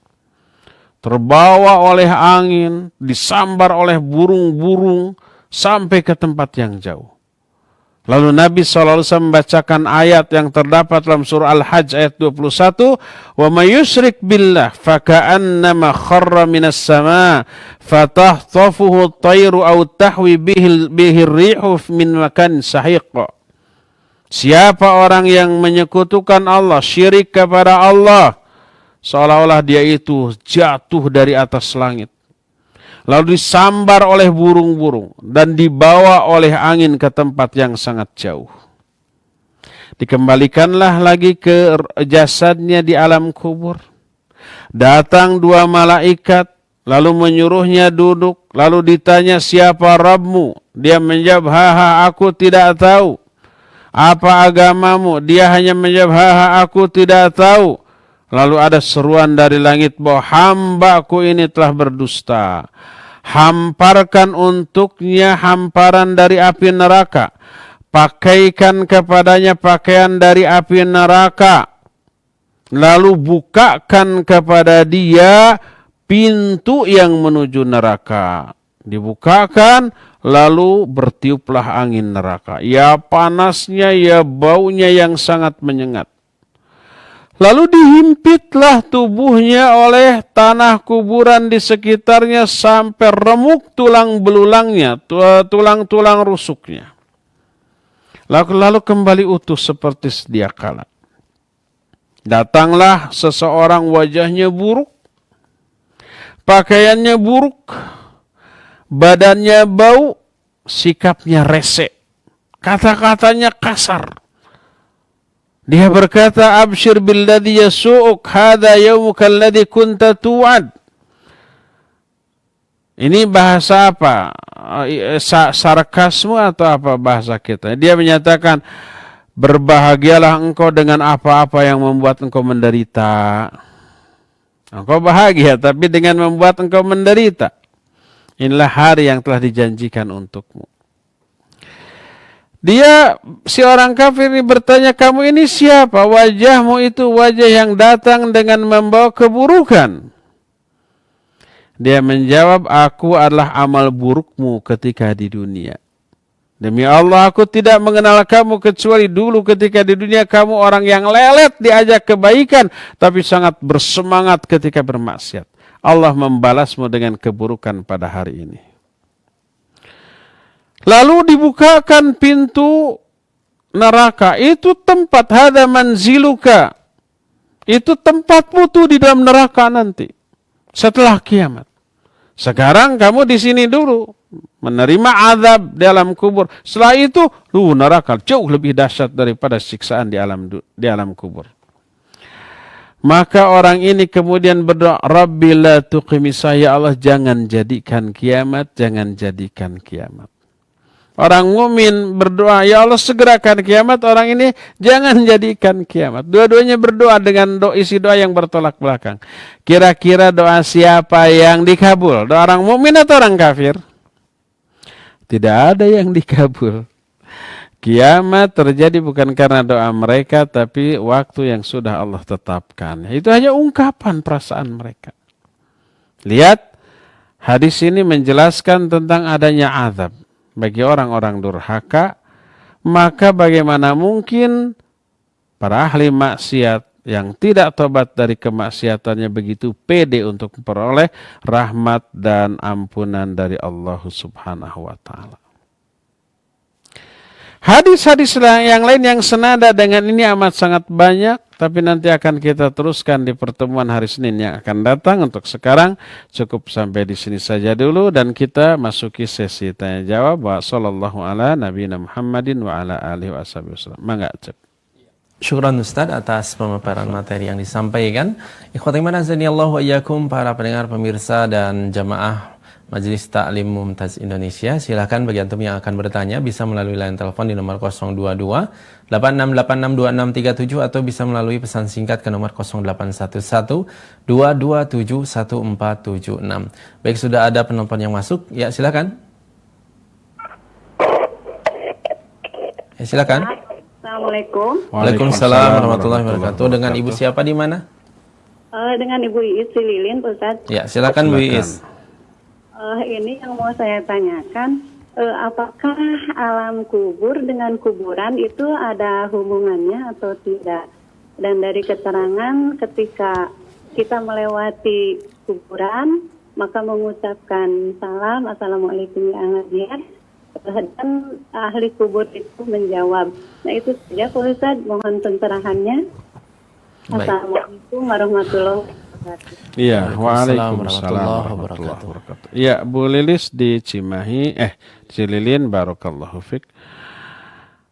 terbawa oleh angin, disambar oleh burung-burung sampai ke tempat yang jauh. Lalu Nabi SAW membacakan ayat yang terdapat dalam surah Al-Hajj ayat 21, "Wa may yusyrik billah faka'annama kharra minas sama' fatahtafuhu at-tayru aw tahwi bihi ar-rihu min makanin sahiq." Siapa orang yang menyekutukan Allah, syirik kepada Allah, seolah-olah dia itu jatuh dari atas langit, lalu disambar oleh burung-burung dan dibawa oleh angin ke tempat yang sangat jauh. Dikembalikanlah lagi ke jasadnya di alam kubur. Datang dua malaikat, lalu menyuruhnya duduk, lalu ditanya, siapa Rabbmu? Dia menjawab, haha, aku tidak tahu. Apa agamamu? Dia hanya menjawab, haha, aku tidak tahu. Lalu ada seruan dari langit bahwa hambaku ini telah berdusta. Hamparkan untuknya hamparan dari api neraka. Pakaikan kepadanya pakaian dari api neraka. Lalu bukakan kepada dia pintu yang menuju neraka. Dibukakan, lalu bertiuplah angin neraka. Ya panasnya, ya baunya yang sangat menyengat. Lalu dihimpitlah tubuhnya oleh tanah kuburan di sekitarnya sampai remuk tulang belulangnya, tulang-tulang rusuknya. Lalu kembali utuh seperti sedia kala. Datanglah seseorang, wajahnya buruk, pakaiannya buruk, badannya bau, sikapnya rese, kata-katanya kasar. Dia berkata, abshir billadhi yasu'uk, hadha yawmuka alladhi kunta tu'ad. Ini bahasa apa? Sarkasmu atau apa bahasa kita? Dia menyatakan, berbahagialah engkau dengan apa-apa yang membuat engkau menderita. Engkau bahagia, tapi dengan membuat engkau menderita. Inilah hari yang telah dijanjikan untukmu. Dia, si orang kafir ini bertanya, kamu ini siapa? Wajahmu itu wajah yang datang dengan membawa keburukan. Dia menjawab, aku adalah amal burukmu ketika di dunia. Demi Allah, aku tidak mengenal kamu kecuali dulu ketika di dunia kamu orang yang lelet diajak kebaikan, tapi sangat bersemangat ketika bermaksiat. Allah membalasmu dengan keburukan pada hari ini. Lalu dibukakan pintu neraka. Itu tempat, hada manziluka. Itu tempatmu tuh di dalam neraka nanti. Setelah kiamat. Sekarang kamu di sini dulu. Menerima azab di alam kubur. Setelah itu, neraka jauh lebih dahsyat daripada siksaan di alam kubur. Maka orang ini kemudian berdoa, Rabbi la tuqimisa, ya Allah jangan jadikan kiamat, jangan jadikan kiamat. Orang mukmin berdoa, ya Allah segerakan kiamat. Orang ini jangan jadikan kiamat. Dua-duanya berdoa dengan isi doa yang bertolak belakang. Kira-kira doa siapa yang dikabul? Doa orang mukmin atau orang kafir? Tidak ada yang dikabul. Kiamat terjadi bukan karena doa mereka, tapi waktu yang sudah Allah tetapkan. Itu hanya ungkapan perasaan mereka. Lihat, hadis ini menjelaskan tentang adanya azab bagi orang-orang durhaka, maka bagaimana mungkin para ahli maksiat yang tidak tobat dari kemaksiatannya begitu pede untuk memperoleh rahmat dan ampunan dari Allah Subhanahu wa ta'ala. Hadis-hadis yang lain yang senada dengan ini amat sangat banyak, tapi nanti akan kita teruskan di pertemuan hari Senin yang akan datang. Untuk sekarang cukup sampai di sini saja dulu dan kita masuki sesi tanya jawab. Wa sallallahu ala nabiyina Muhammadin wa ala alihi wasallam. Mangga Cep. Syukran Ustaz atas pemaparan materi yang disampaikan. Ikhwati iman azanillahu wa iyyakum, para pendengar, pemirsa dan jamaah Majelis Ta'lim Mumtaz Indonesia, silakan bagi antum yang akan bertanya bisa melalui line telepon di nomor 022 86862637 atau bisa melalui pesan singkat ke nomor 0811 227 1476. Baik, sudah ada penelpon yang masuk. Ya, silakan. Ya, silakan. Assalamualaikum. Waalaikumsalam warahmatullahi wabarakatuh. Dengan Ibu siapa di mana? Dengan Ibu Iis si Lilin, Pak Ustadz. Ya, silakan Bu Silakan. Iis. Ini yang mau saya tanyakan, apakah alam kubur dengan kuburan itu ada hubungannya atau tidak? Dan dari keterangan ketika kita melewati kuburan, maka mengucapkan salam, Assalamualaikum ya Ahmadiyah, dan ahli kubur itu menjawab. Nah itu saja Pak Ustadz, mohon pencerahannya. Baik. Assalamualaikum warahmatullahi wabarakatuh. Iya, Waalaikumsalam waalaikumsalam warahmatullahi warahmatullahi wabarakatuh. Ya, Bu Lilis di Cimahi, Cililin, barakallahu fik.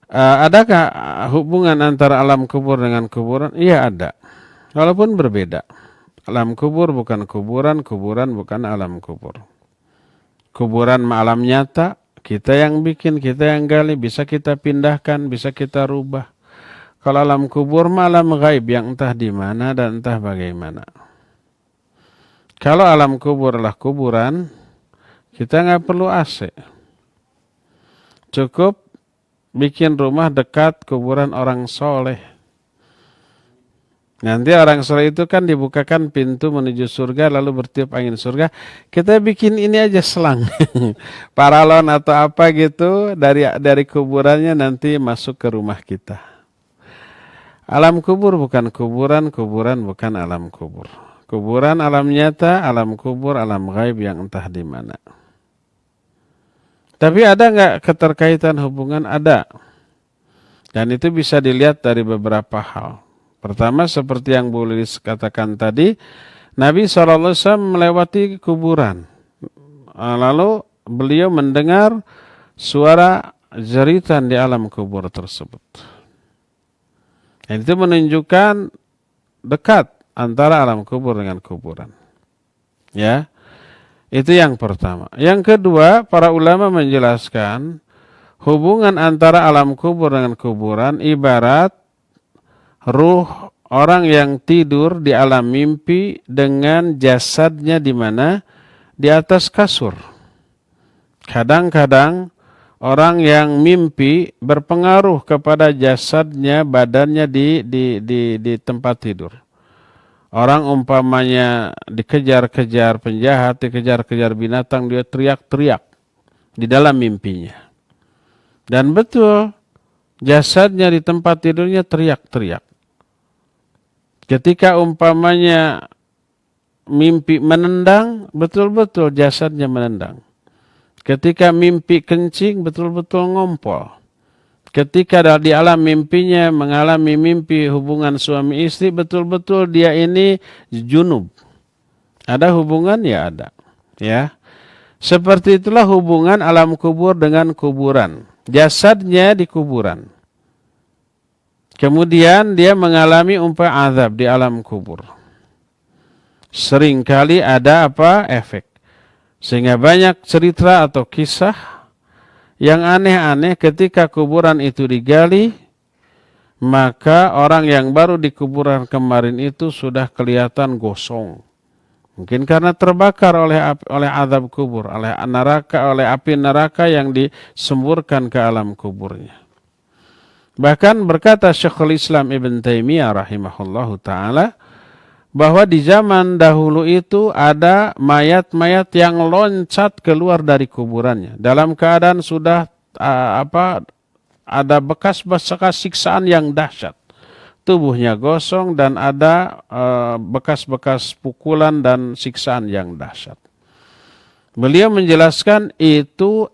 Adakah hubungan antara alam kubur dengan kuburan? Iya ada, walaupun berbeda. Alam kubur bukan kuburan, kuburan bukan alam kubur. Kuburan alam nyata, kita yang bikin, kita yang gali, bisa kita pindahkan, bisa kita rubah. Kalau alam kubur malam gaib yang entah di mana dan entah bagaimana. Kalau alam kubur adalah kuburan, kita nggak perlu AC. Cukup bikin rumah dekat kuburan orang soleh. Nanti orang soleh itu kan dibukakan pintu menuju surga lalu bertiup angin surga. Kita bikin ini aja selang. Paralon atau apa gitu dari kuburannya nanti masuk ke rumah kita. Alam kubur bukan kuburan, kuburan bukan alam kubur. Kuburan alam nyata, alam kubur alam gaib yang entah di mana. Tapi ada nggak keterkaitan hubungan? Ada. Dan itu bisa dilihat dari beberapa hal. Pertama seperti yang Bu Lilis katakan tadi, Nabi SAW melewati kuburan. Lalu beliau mendengar suara jeritan di alam kubur tersebut. Dan itu menunjukkan dekat antara alam kubur dengan kuburan. Ya, itu yang pertama. Yang kedua, para ulama menjelaskan hubungan antara alam kubur dengan kuburan ibarat ruh orang yang tidur di alam mimpi dengan jasadnya di mana? Di atas kasur. Kadang-kadang orang yang mimpi berpengaruh kepada jasadnya, badannya di tempat tidur. Orang umpamanya dikejar-kejar penjahat, dikejar-kejar binatang, dia teriak-teriak di dalam mimpinya. Dan betul, jasadnya di tempat tidurnya teriak-teriak. Ketika umpamanya mimpi menendang, betul-betul jasadnya menendang. Ketika mimpi kencing, betul-betul ngompol. Ketika di alam mimpinya mengalami mimpi hubungan suami istri, betul-betul dia ini junub. Ada hubungan? Ya ada. Ya. Seperti itulah hubungan alam kubur dengan kuburan. Jasadnya di kuburan. Kemudian dia mengalami azab di alam kubur. Seringkali ada efek. Sehingga banyak cerita atau kisah yang aneh-aneh ketika kuburan itu digali, maka orang yang baru di kuburan kemarin itu sudah kelihatan gosong. Mungkin karena terbakar oleh azab kubur, oleh api neraka yang disemburkan ke alam kuburnya. Bahkan berkata Syekhul Islam Ibn Taimiyah rahimahullahu ta'ala, bahwa di zaman dahulu itu ada mayat-mayat yang loncat keluar dari kuburannya dalam keadaan sudah ada bekas-bekas siksaan yang dahsyat. Tubuhnya gosong dan ada bekas-bekas pukulan dan siksaan yang dahsyat. Beliau menjelaskan itu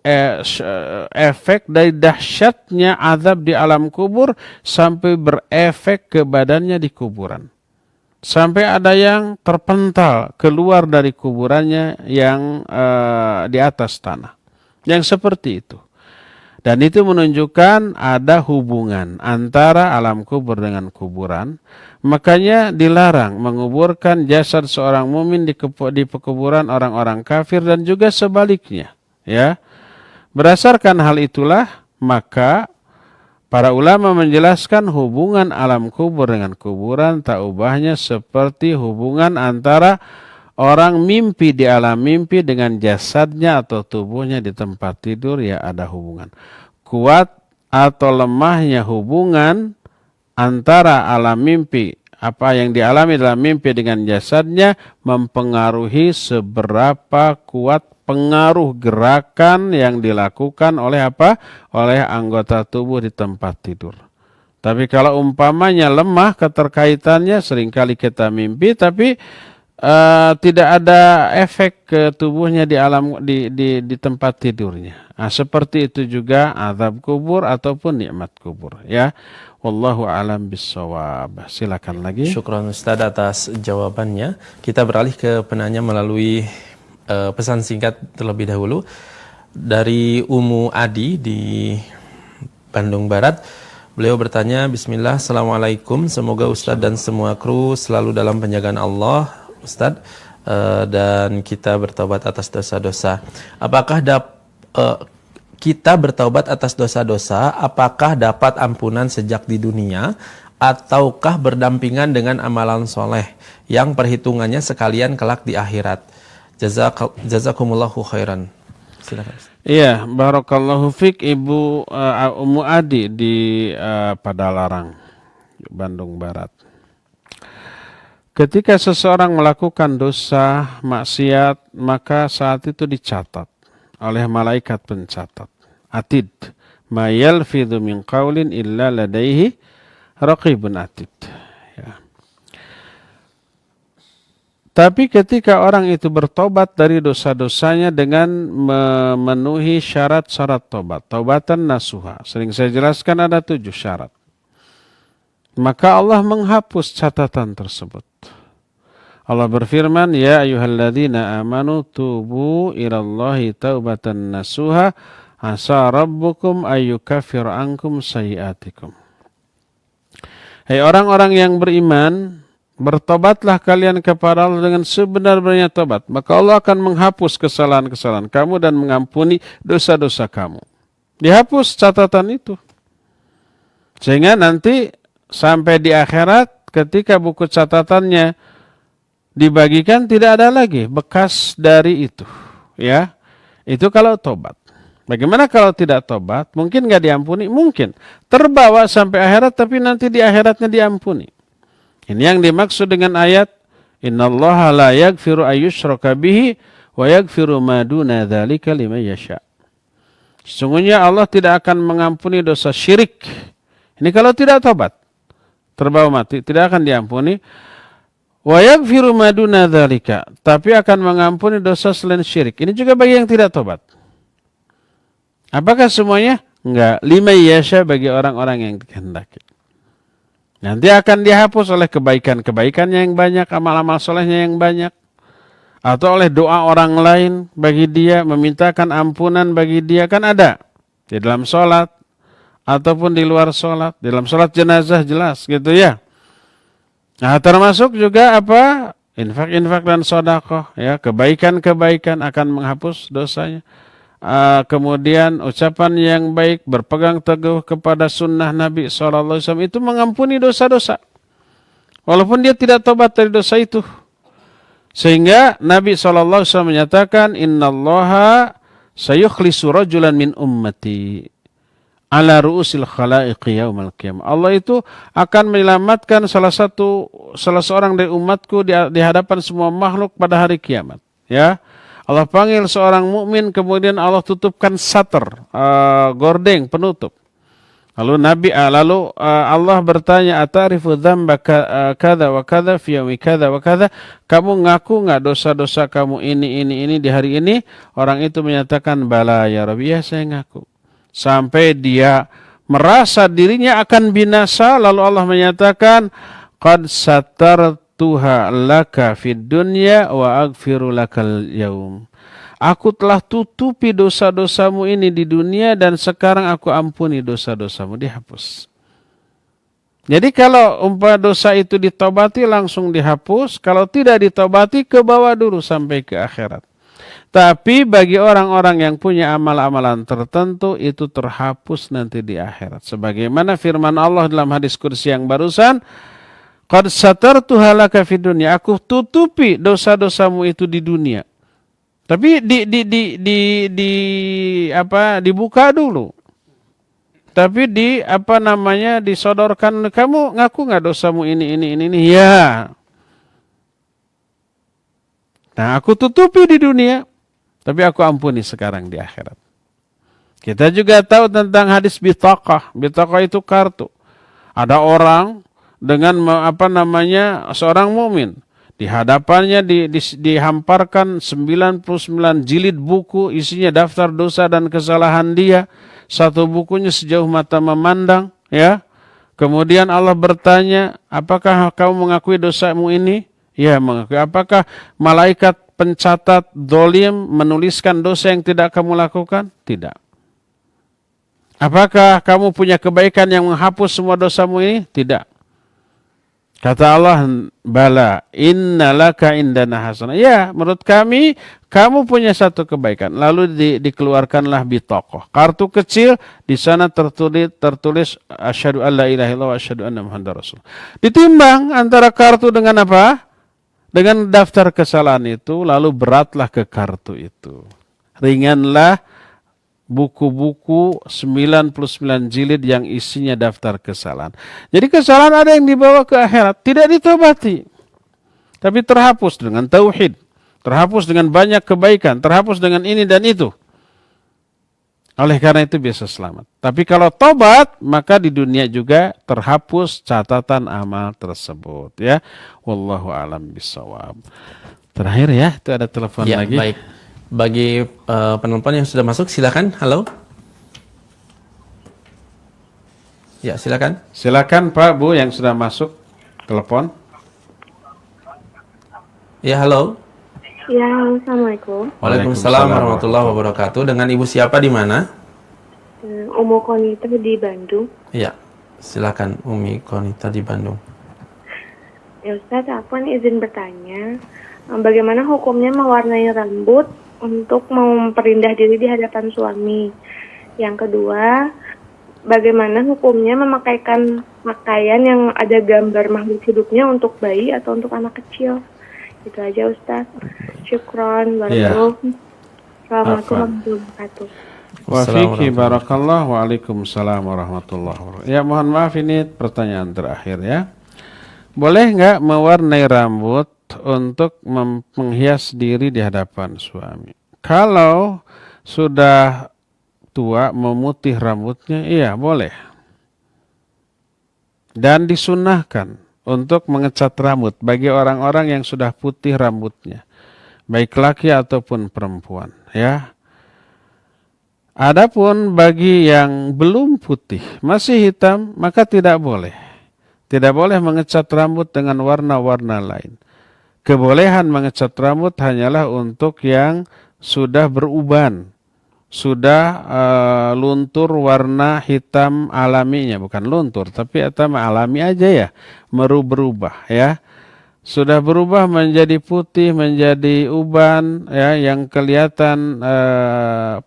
efek dari dahsyatnya azab di alam kubur sampai berefek ke badannya di kuburan. Sampai ada yang terpental keluar dari kuburannya yang di atas tanah. Yang seperti itu. Dan itu menunjukkan ada hubungan antara alam kubur dengan kuburan. Makanya dilarang menguburkan jasad seorang mumin di pekuburan orang-orang kafir dan juga sebaliknya. Ya, berdasarkan hal itulah maka para ulama menjelaskan hubungan alam kubur dengan kuburan tak ubahnya seperti hubungan antara orang mimpi di alam mimpi dengan jasadnya atau tubuhnya di tempat tidur, ya ada hubungan. Kuat atau lemahnya hubungan antara alam mimpi apa yang dialami dalam mimpi dengan jasadnya mempengaruhi seberapa kuat pengaruh gerakan yang dilakukan oleh apa? Oleh anggota tubuh di tempat tidur. Tapi kalau umpamanya lemah keterkaitannya, seringkali kita mimpi tapi tidak ada efek ke tubuhnya di tempat tidurnya. Nah, seperti itu juga azab kubur ataupun nikmat kubur, ya. Wallahu alam bissawab. Silakan lagi. Syukran Ustaz atas jawabannya. Kita beralih ke penanya melalui pesan singkat terlebih dahulu dari Umu Adi di Bandung Barat. Beliau bertanya, Bismillah, Assalamualaikum. Semoga Ustaz dan semua kru selalu dalam penjagaan Allah, Ustaz, dan kita bertaubat atas dosa-dosa. Apakah kita bertaubat atas dosa-dosa, apakah dapat ampunan sejak di dunia, ataukah berdampingan dengan amalan soleh yang perhitungannya sekalian kelak di akhirat? Jazakumullahu khairan. Silakan. Iya, barakallahu fik Ibu Ummu Adi di Padalarang, Bandung Barat. Ketika seseorang melakukan dosa maksiat, maka saat itu dicatat oleh malaikat pencatat. Atid, ma yalfidhu min qaulin illa ladaihi raqibun atid. Ya. Tapi ketika orang itu bertobat dari dosa-dosanya dengan memenuhi syarat-syarat tobat, taubatan nasuha. Sering saya jelaskan ada 7 syarat. Maka Allah menghapus catatan tersebut. Allah berfirman, Ya ayyuhalladzina amanu tubu ilallahi taubatan nasuha asa rabbukum ayyukaffir ankum sayiatikum. Hai orang-orang yang beriman, bertobatlah kalian kepada Allah dengan sebenar-benarnya tobat. Maka Allah akan menghapus kesalahan-kesalahan kamu dan mengampuni dosa-dosa kamu. Dihapus catatan itu. Sehingga nanti sampai di akhirat ketika buku catatannya dibagikan tidak ada lagi bekas dari itu, ya. Itu kalau tobat. Bagaimana kalau tidak tobat? Mungkin nggak diampuni, mungkin terbawa sampai akhirat, tapi nanti di akhiratnya diampuni. Ini yang dimaksud dengan ayat Innallaha la yaghfiru ayyushraka bihi wa yaghfiru ma duna dzalika liman yasha. Sesungguhnya Allah tidak akan mengampuni dosa syirik. Ini kalau tidak tobat, terbawa mati, tidak akan diampuni. Wa yaghfiru ma duna dzalika, tapi akan mengampuni dosa selain syirik. Ini juga bagi yang tidak tobat. Apakah semuanya? Enggak. Liman yasha, bagi orang-orang yang dikehendaki. Nanti akan dihapus oleh kebaikan-kebaikannya yang banyak, amal-amal solehnya yang banyak. Atau oleh doa orang lain bagi dia, memintakan ampunan bagi dia, kan ada. Di dalam sholat, ataupun di luar sholat. Di dalam sholat jenazah jelas gitu ya. Nah, termasuk juga apa? Infak-infak dan sedekah, ya, kebaikan-kebaikan akan menghapus dosanya. Kemudian ucapan yang baik, berpegang teguh kepada sunnah Nabi SAW itu mengampuni dosa-dosa. Walaupun dia tidak tobat dari dosa itu. Sehingga Nabi SAW menyatakan, Innallaha sayukhlisu rajulan min ummati ala ru'usil khalaiqi yaumal qiyamah. Allah itu akan menyelamatkan salah seorang dari umatku di hadapan semua makhluk pada hari kiamat. Ya, Allah panggil seorang mukmin, kemudian Allah tutupkan sater, gordeng penutup. Lalu Allah bertanya, atarifu dzamba kada wa kada fi yaumi kada wa kada? Kamu ngaku nggak dosa-dosa kamu ini di hari ini? Orang itu menyatakan, bala ya Rabbi, ya saya ngaku. Sampai dia merasa dirinya akan binasa, lalu Allah menyatakan, qad satartuha laka fid dunya wa aghfiru lakal yaum. Aku telah tutupi dosa-dosamu ini di dunia dan sekarang aku ampuni dosa-dosamu, dihapus. Jadi kalau dosa itu ditobati langsung dihapus, kalau tidak ditobati ke bawah dulu sampai ke akhirat. Tapi bagi orang-orang yang punya amal-amalan tertentu itu terhapus nanti di akhirat. Sebagaimana firman Allah dalam hadis kursi yang barusan, qad satartuha laka fid dunya, aku tutupi dosa-dosamu itu di dunia. Tapi dibuka dulu. tapi disodorkan, kamu ngaku nggak dosamu ini. Ya. Nah, aku tutupi di dunia, tapi aku ampuni sekarang di akhirat. Kita juga tahu tentang hadis bitaqah. Bitaqah itu kartu. Ada orang dengan seorang mukmin, di hadapannya dihamparkan 99 jilid buku, isinya daftar dosa dan kesalahan dia. Satu bukunya sejauh mata memandang, ya. Kemudian Allah bertanya, apakah kamu mengakui dosamu ini? Ya, mengakui. Apakah malaikat pencatat dolim menuliskan dosa yang tidak kamu lakukan? Tidak. Apakah kamu punya kebaikan yang menghapus semua dosamu ini? Tidak. Kata Allah, bala, innalaka indana hasanah. Ya, menurut kami, kamu punya satu kebaikan. Lalu dikeluarkanlah bitaqah. Kartu kecil, di sana tertulis asyhadu an la ilaha illallah wa asyhadu anna muhammadar rasul. Ditimbang antara kartu dengan apa? Dengan daftar kesalahan itu, lalu beratlah ke kartu itu. Ringanlah buku-buku 99 jilid yang isinya daftar kesalahan. Jadi kesalahan ada yang dibawa ke akhirat, tidak ditobati. Tapi terhapus dengan tauhid, terhapus dengan banyak kebaikan, terhapus dengan ini dan itu. Oleh karena itu bisa selamat. Tapi kalau tobat, maka di dunia juga terhapus catatan amal tersebut, ya. Wallahu a'lam bishawab. Terakhir ya, itu ada telepon Ya, lagi. baik. Bagi penelpon yang sudah masuk, silakan. Halo. Ya, silakan. Silakan Pak, Bu yang sudah masuk telepon. Ya, halo. Ya, assalamualaikum. Waalaikumsalam warahmatullahi wabarakatuh. Dengan Ibu siapa di mana? Umu Konita di Bandung. Ya, silakan Umi Konita di Bandung. Ya Ustaz, aku izin bertanya, bagaimana hukumnya mewarnai rambut untuk memperindah diri di hadapan suami? Yang kedua, bagaimana hukumnya memakaikan pakaian yang ada gambar makhluk hidupnya untuk bayi atau untuk anak kecil? Itu aja Ustaz. Syukron. Assalamualaikum warahmatullahi wabarakatuh. Wa fiki barakallah. Waalaikumsalam warahmatullahi wabarakatuh. Ya, mohon maaf, ini pertanyaan terakhir ya. Boleh nggak mewarnai rambut untuk menghias diri di hadapan suami? Kalau sudah tua memutih rambutnya, iya boleh. Dan disunnahkan untuk mengecat rambut bagi orang-orang yang sudah putih rambutnya, baik laki ataupun perempuan, ya. Adapun bagi yang belum putih, masih hitam, maka tidak boleh. Tidak boleh mengecat rambut dengan warna-warna lain. Kebolehan mengecat rambut hanyalah untuk yang sudah beruban, sudah luntur warna hitam alaminya, bukan luntur, tapi alami aja ya, berubah ya. Sudah berubah menjadi putih, menjadi uban, ya, yang kelihatan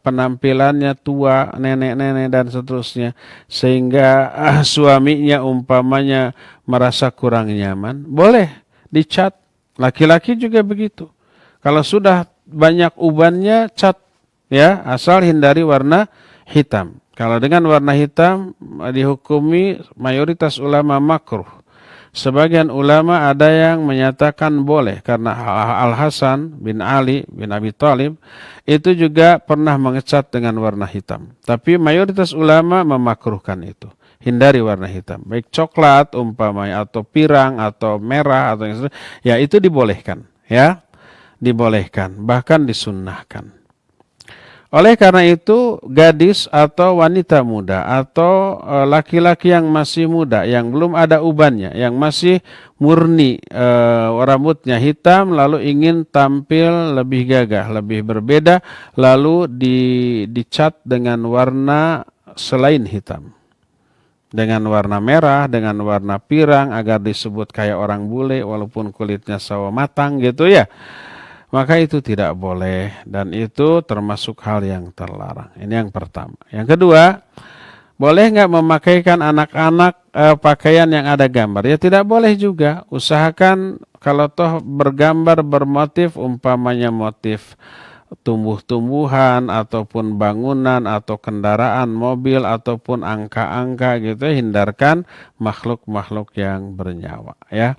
penampilannya tua, nenek-nenek dan seterusnya, sehingga suaminya umpamanya merasa kurang nyaman, boleh dicat. Laki-laki juga begitu. Kalau sudah banyak ubannya, cat, ya, asal hindari warna hitam. Kalau dengan warna hitam dihukumi mayoritas ulama makruh. Sebagian ulama ada yang menyatakan boleh, karena Al-Hasan bin Ali bin Abi Thalib itu juga pernah mengecat dengan warna hitam. Tapi mayoritas ulama memakruhkan itu. Hindari warna hitam. Baik coklat umpamanya, atau pirang, atau merah, atau yang ya itu dibolehkan. Ya, dibolehkan, bahkan disunnahkan. Oleh karena itu, gadis atau wanita muda atau laki-laki yang masih muda, yang belum ada ubannya, yang masih murni rambutnya hitam, lalu ingin tampil lebih gagah, lebih berbeda, lalu dicat dengan warna selain hitam. Dengan warna merah, dengan warna pirang, agar disebut kayak orang bule walaupun kulitnya sawo matang gitu ya. Maka itu tidak boleh, dan itu termasuk hal yang terlarang. Ini yang pertama. Yang kedua, boleh nggak memakaikan anak-anak pakaian yang ada gambar? Ya tidak boleh juga. Usahakan kalau toh bergambar bermotif, umpamanya motif tumbuh-tumbuhan ataupun bangunan atau kendaraan mobil ataupun angka-angka gitu, hindarkan makhluk-makhluk yang bernyawa ya.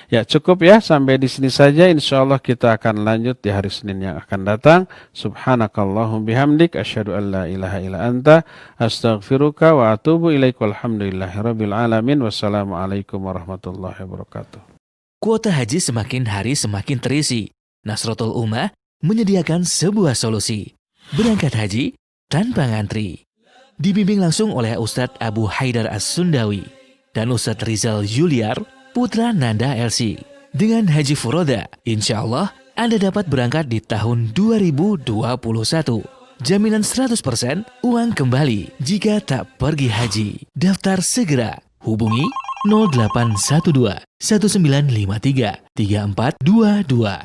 Ya cukup ya, sampai di sini saja. Insyaallah kita akan lanjut di hari Senin yang akan datang. Subhanakallahum bihamdik asyhadu an la ilaha illa anta astaghfiruka wa atubu ilaik. Walhamdulillahirabbil alamin. Wassalamualaikum warahmatullahi wabarakatuh. Kuota haji semakin hari semakin terisi. Nasrotul Ummah menyediakan sebuah solusi. Berangkat haji tanpa ngantri. Dibimbing langsung oleh Ustadz Abu Haidar As-Sundawi dan Ustadz Rizal Yuliar, putra Nanda LC. Dengan Haji Furoda, insya Allah Anda dapat berangkat di tahun 2021. Jaminan 100% uang kembali jika tak pergi haji. Daftar segera. Hubungi 0812 1953 3422.